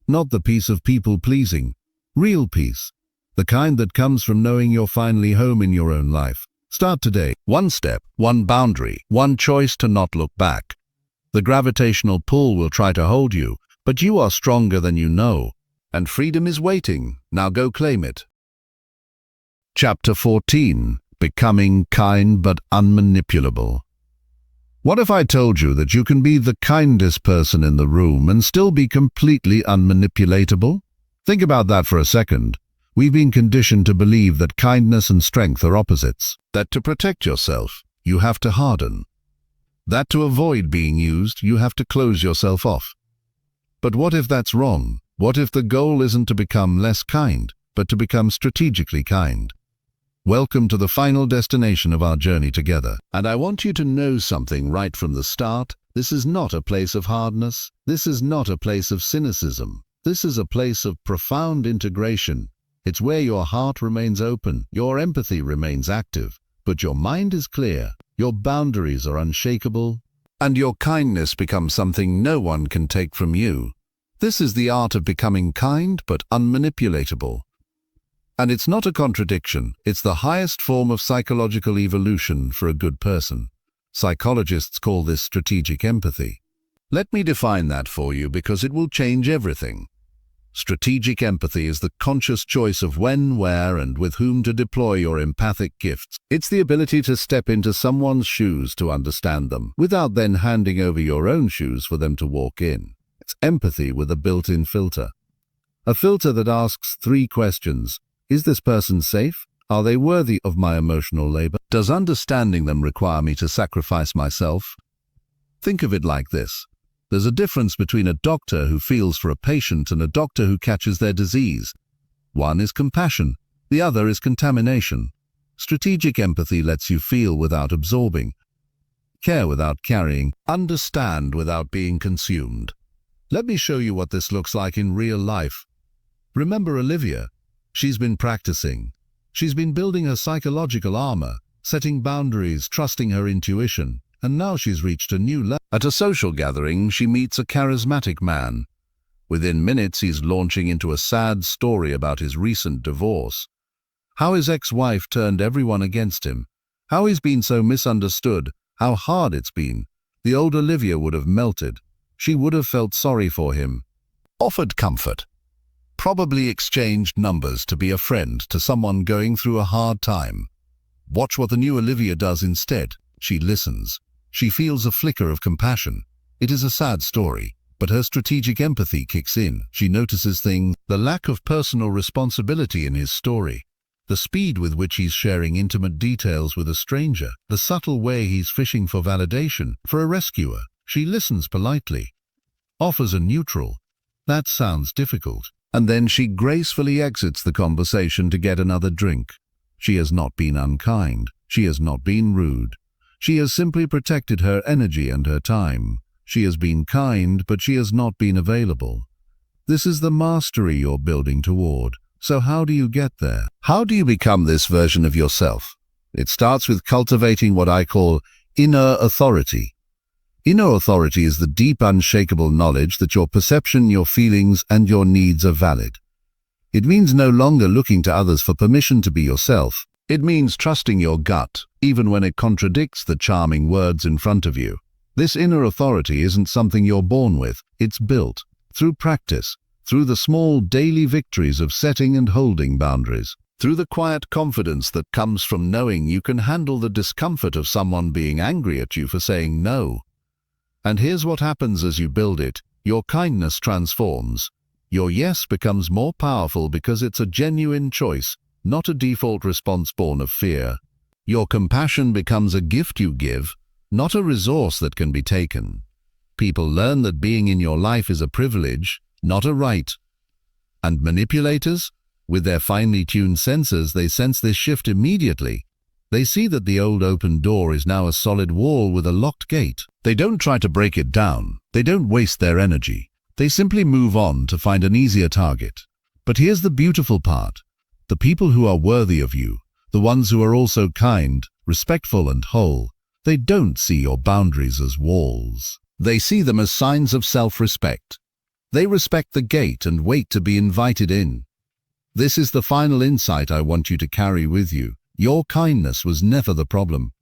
not the peace of people-pleasing. Real peace, the kind that comes from knowing you're finally home in your own life. Start today. One step, one boundary, one choice to not look back. The gravitational pull will try to hold you, but you are stronger than you know. And freedom is waiting. Now go claim it. Chapter 14. Becoming kind but unmanipulable. What if I told you that you can be the kindest person in the room and still be completely unmanipulatable? Think about that for a second. We've been conditioned to believe that kindness and strength are opposites, that to protect yourself, you have to harden, that to avoid being used, you have to close yourself off. But what if that's wrong? What if the goal isn't to become less kind, but to become strategically kind? Welcome to the final destination of our journey together. And I want you to know something right from the start. This is not a place of hardness. This is not a place of cynicism. This is a place of profound integration. It's where your heart remains open, your empathy remains active, but your mind is clear, your boundaries are unshakable, and your kindness becomes something no one can take from you. This is the art of becoming kind but unmanipulatable. And it's not a contradiction, it's the highest form of psychological evolution for a good person. Psychologists call this strategic empathy. Let me define that for you because it will change everything. Strategic empathy is the conscious choice of when, where, and with whom to deploy your empathic gifts. It's the ability to step into someone's shoes to understand them, without then handing over your own shoes for them to walk in. It's empathy with a built-in filter. A filter that asks 3 questions. Is this person safe? Are they worthy of my emotional labor? Does understanding them require me to sacrifice myself? Think of it like this. There's a difference between a doctor who feels for a patient and a doctor who catches their disease. One is compassion, the other is contamination. Strategic empathy lets you feel without absorbing, care without carrying, understand without being consumed. Let me show you what this looks like in real life. Remember Olivia? She's been practicing. She's been building her psychological armor, setting boundaries, trusting her intuition. And now she's reached a new level. At a social gathering, she meets a charismatic man. Within minutes, he's launching into a sad story about his recent divorce. How his ex-wife turned everyone against him. How he's been so misunderstood. How hard it's been. The old Olivia would have melted. She would have felt sorry for him. Offered comfort. Probably exchanged numbers to be a friend to someone going through a hard time. Watch what the new Olivia does instead. She listens. She feels a flicker of compassion. It is a sad story, but her strategic empathy kicks in. She notices things, the lack of personal responsibility in his story, the speed with which he's sharing intimate details with a stranger, the subtle way he's fishing for validation, for a rescuer. She listens politely, offers a neutral, "That sounds difficult," and then she gracefully exits the conversation to get another drink. She has not been unkind. She has not been rude. She has simply protected her energy and her time. She has been kind, but she has not been available. This is the mastery you're building toward. So how do you get there? How do you become this version of yourself? It starts with cultivating what I call inner authority. Inner authority is the deep, unshakable knowledge that your perception, your feelings, and your needs are valid. It means no longer looking to others for permission to be yourself. It means trusting your gut, even when it contradicts the charming words in front of you. This inner authority isn't something you're born with. It's built through practice, through the small daily victories of setting and holding boundaries, through the quiet confidence that comes from knowing you can handle the discomfort of someone being angry at you for saying no. And here's what happens as you build it. Your kindness transforms. Your yes becomes more powerful because it's a genuine choice, not a default response born of fear. Your compassion becomes a gift you give, not a resource that can be taken. People learn that being in your life is a privilege, not a right. And manipulators, with their finely tuned senses, they sense this shift immediately. They see that the old open door is now a solid wall with a locked gate. They don't try to break it down. They don't waste their energy. They simply move on to find an easier target. But here's the beautiful part. The people who are worthy of you, the ones who are also kind, respectful and whole, they don't see your boundaries as walls. They see them as signs of self-respect. They respect the gate and wait to be invited in. This is the final insight I want you to carry with you. Your kindness was never the problem.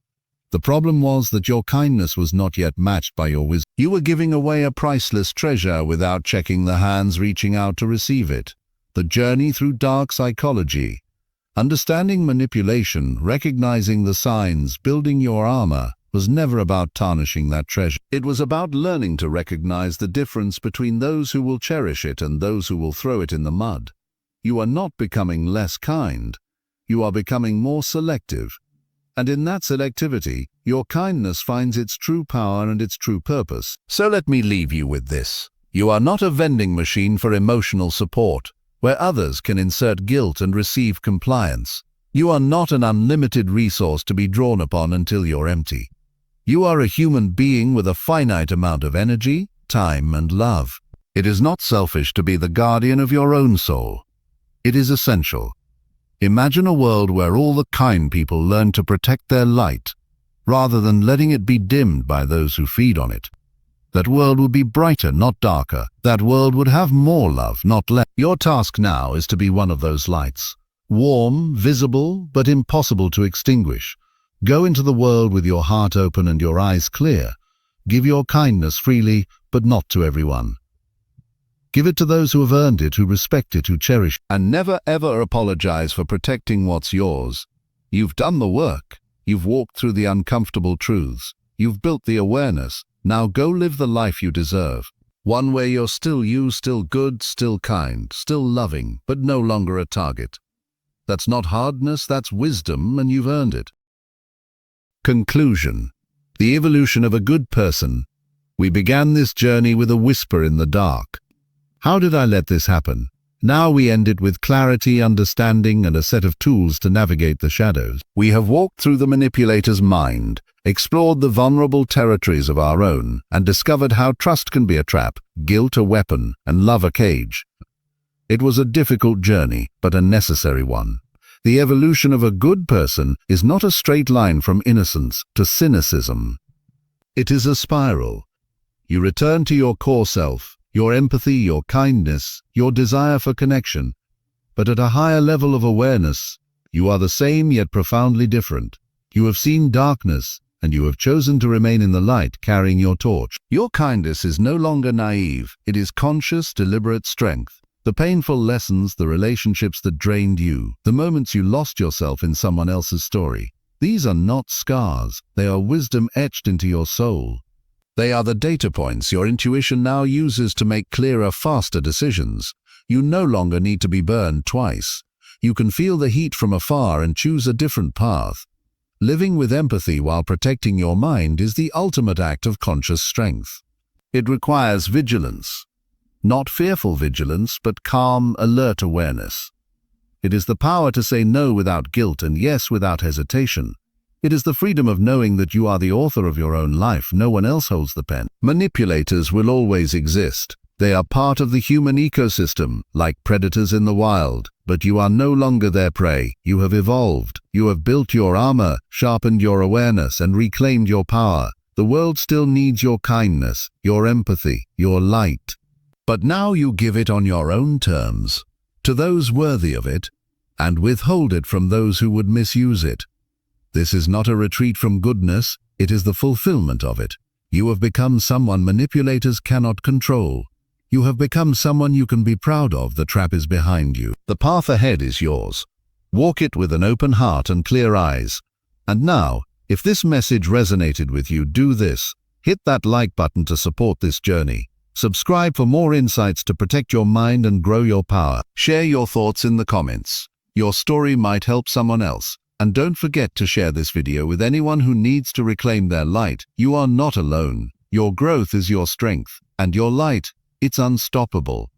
The problem was that your kindness was not yet matched by your wisdom. You were giving away a priceless treasure without checking the hands reaching out to receive it. The journey through dark psychology, understanding manipulation, recognizing the signs, building your armor, was never about tarnishing that treasure. It was about learning to recognize the difference between those who will cherish it and those who will throw it in the mud. You are not becoming less kind. You are becoming more selective. And in that selectivity, your kindness finds its true power and its true purpose. So let me leave you with this. You are not a vending machine for emotional support, where others can insert guilt and receive compliance. You are not an unlimited resource to be drawn upon until you're empty. You are a human being with a finite amount of energy, time, and love. It is not selfish to be the guardian of your own soul. It is essential. Imagine a world where all the kind people learn to protect their light, rather than letting it be dimmed by those who feed on it. That world would be brighter, not darker. That world would have more love, not less. Your task now is to be one of those lights. Warm, visible, but impossible to extinguish. Go into the world with your heart open and your eyes clear. Give your kindness freely, but not to everyone. Give it to those who have earned it, who respect it, who cherish it. And never ever apologize for protecting what's yours. You've done the work. You've walked through the uncomfortable truths. You've built the awareness. Now go live the life you deserve. One where you're still you, still good, still kind, still loving, but no longer a target. That's not hardness, that's wisdom, and you've earned it. Conclusion. The evolution of a good person. We began this journey with a whisper in the dark. How did I let this happen? Now we end it with clarity, understanding, and a set of tools to navigate the shadows. We have walked through the manipulator's mind, explored the vulnerable territories of our own, and discovered how trust can be a trap, guilt a weapon, and love a cage. It was a difficult journey, but a necessary one. The evolution of a good person is not a straight line from innocence to cynicism. It is a spiral. You return to your core self, your empathy, your kindness, your desire for connection. But at a higher level of awareness, you are the same yet profoundly different. You have seen darkness, and you have chosen to remain in the light, carrying your torch. Your kindness is no longer naive. It is conscious, deliberate strength. The painful lessons, the relationships that drained you, the moments you lost yourself in someone else's story. These are not scars. They are wisdom etched into your soul. They are the data points your intuition now uses to make clearer, faster decisions. You no longer need to be burned twice. You can feel the heat from afar and choose a different path. Living with empathy while protecting your mind is the ultimate act of conscious strength. It requires vigilance. Not fearful vigilance, but calm, alert awareness. It is the power to say no without guilt and yes without hesitation. It is the freedom of knowing that you are the author of your own life. No one else holds the pen. Manipulators will always exist. They are part of the human ecosystem, like predators in the wild. But you are no longer their prey. You have evolved. You have built your armor, sharpened your awareness, and reclaimed your power. The world still needs your kindness, your empathy, your light. But now you give it on your own terms, to those worthy of it, and withhold it from those who would misuse it. This is not a retreat from goodness, it is the fulfillment of it. You have become someone manipulators cannot control. You have become someone you can be proud of. The trap is behind you. The path ahead is yours. Walk it with an open heart and clear eyes. And now, if this message resonated with you, do this. Hit that like button to support this journey. Subscribe for more insights to protect your mind and grow your power. Share your thoughts in the comments. Your story might help someone else. And don't forget to share this video with anyone who needs to reclaim their light. You are not alone. Your growth is your strength, and your light, it's unstoppable.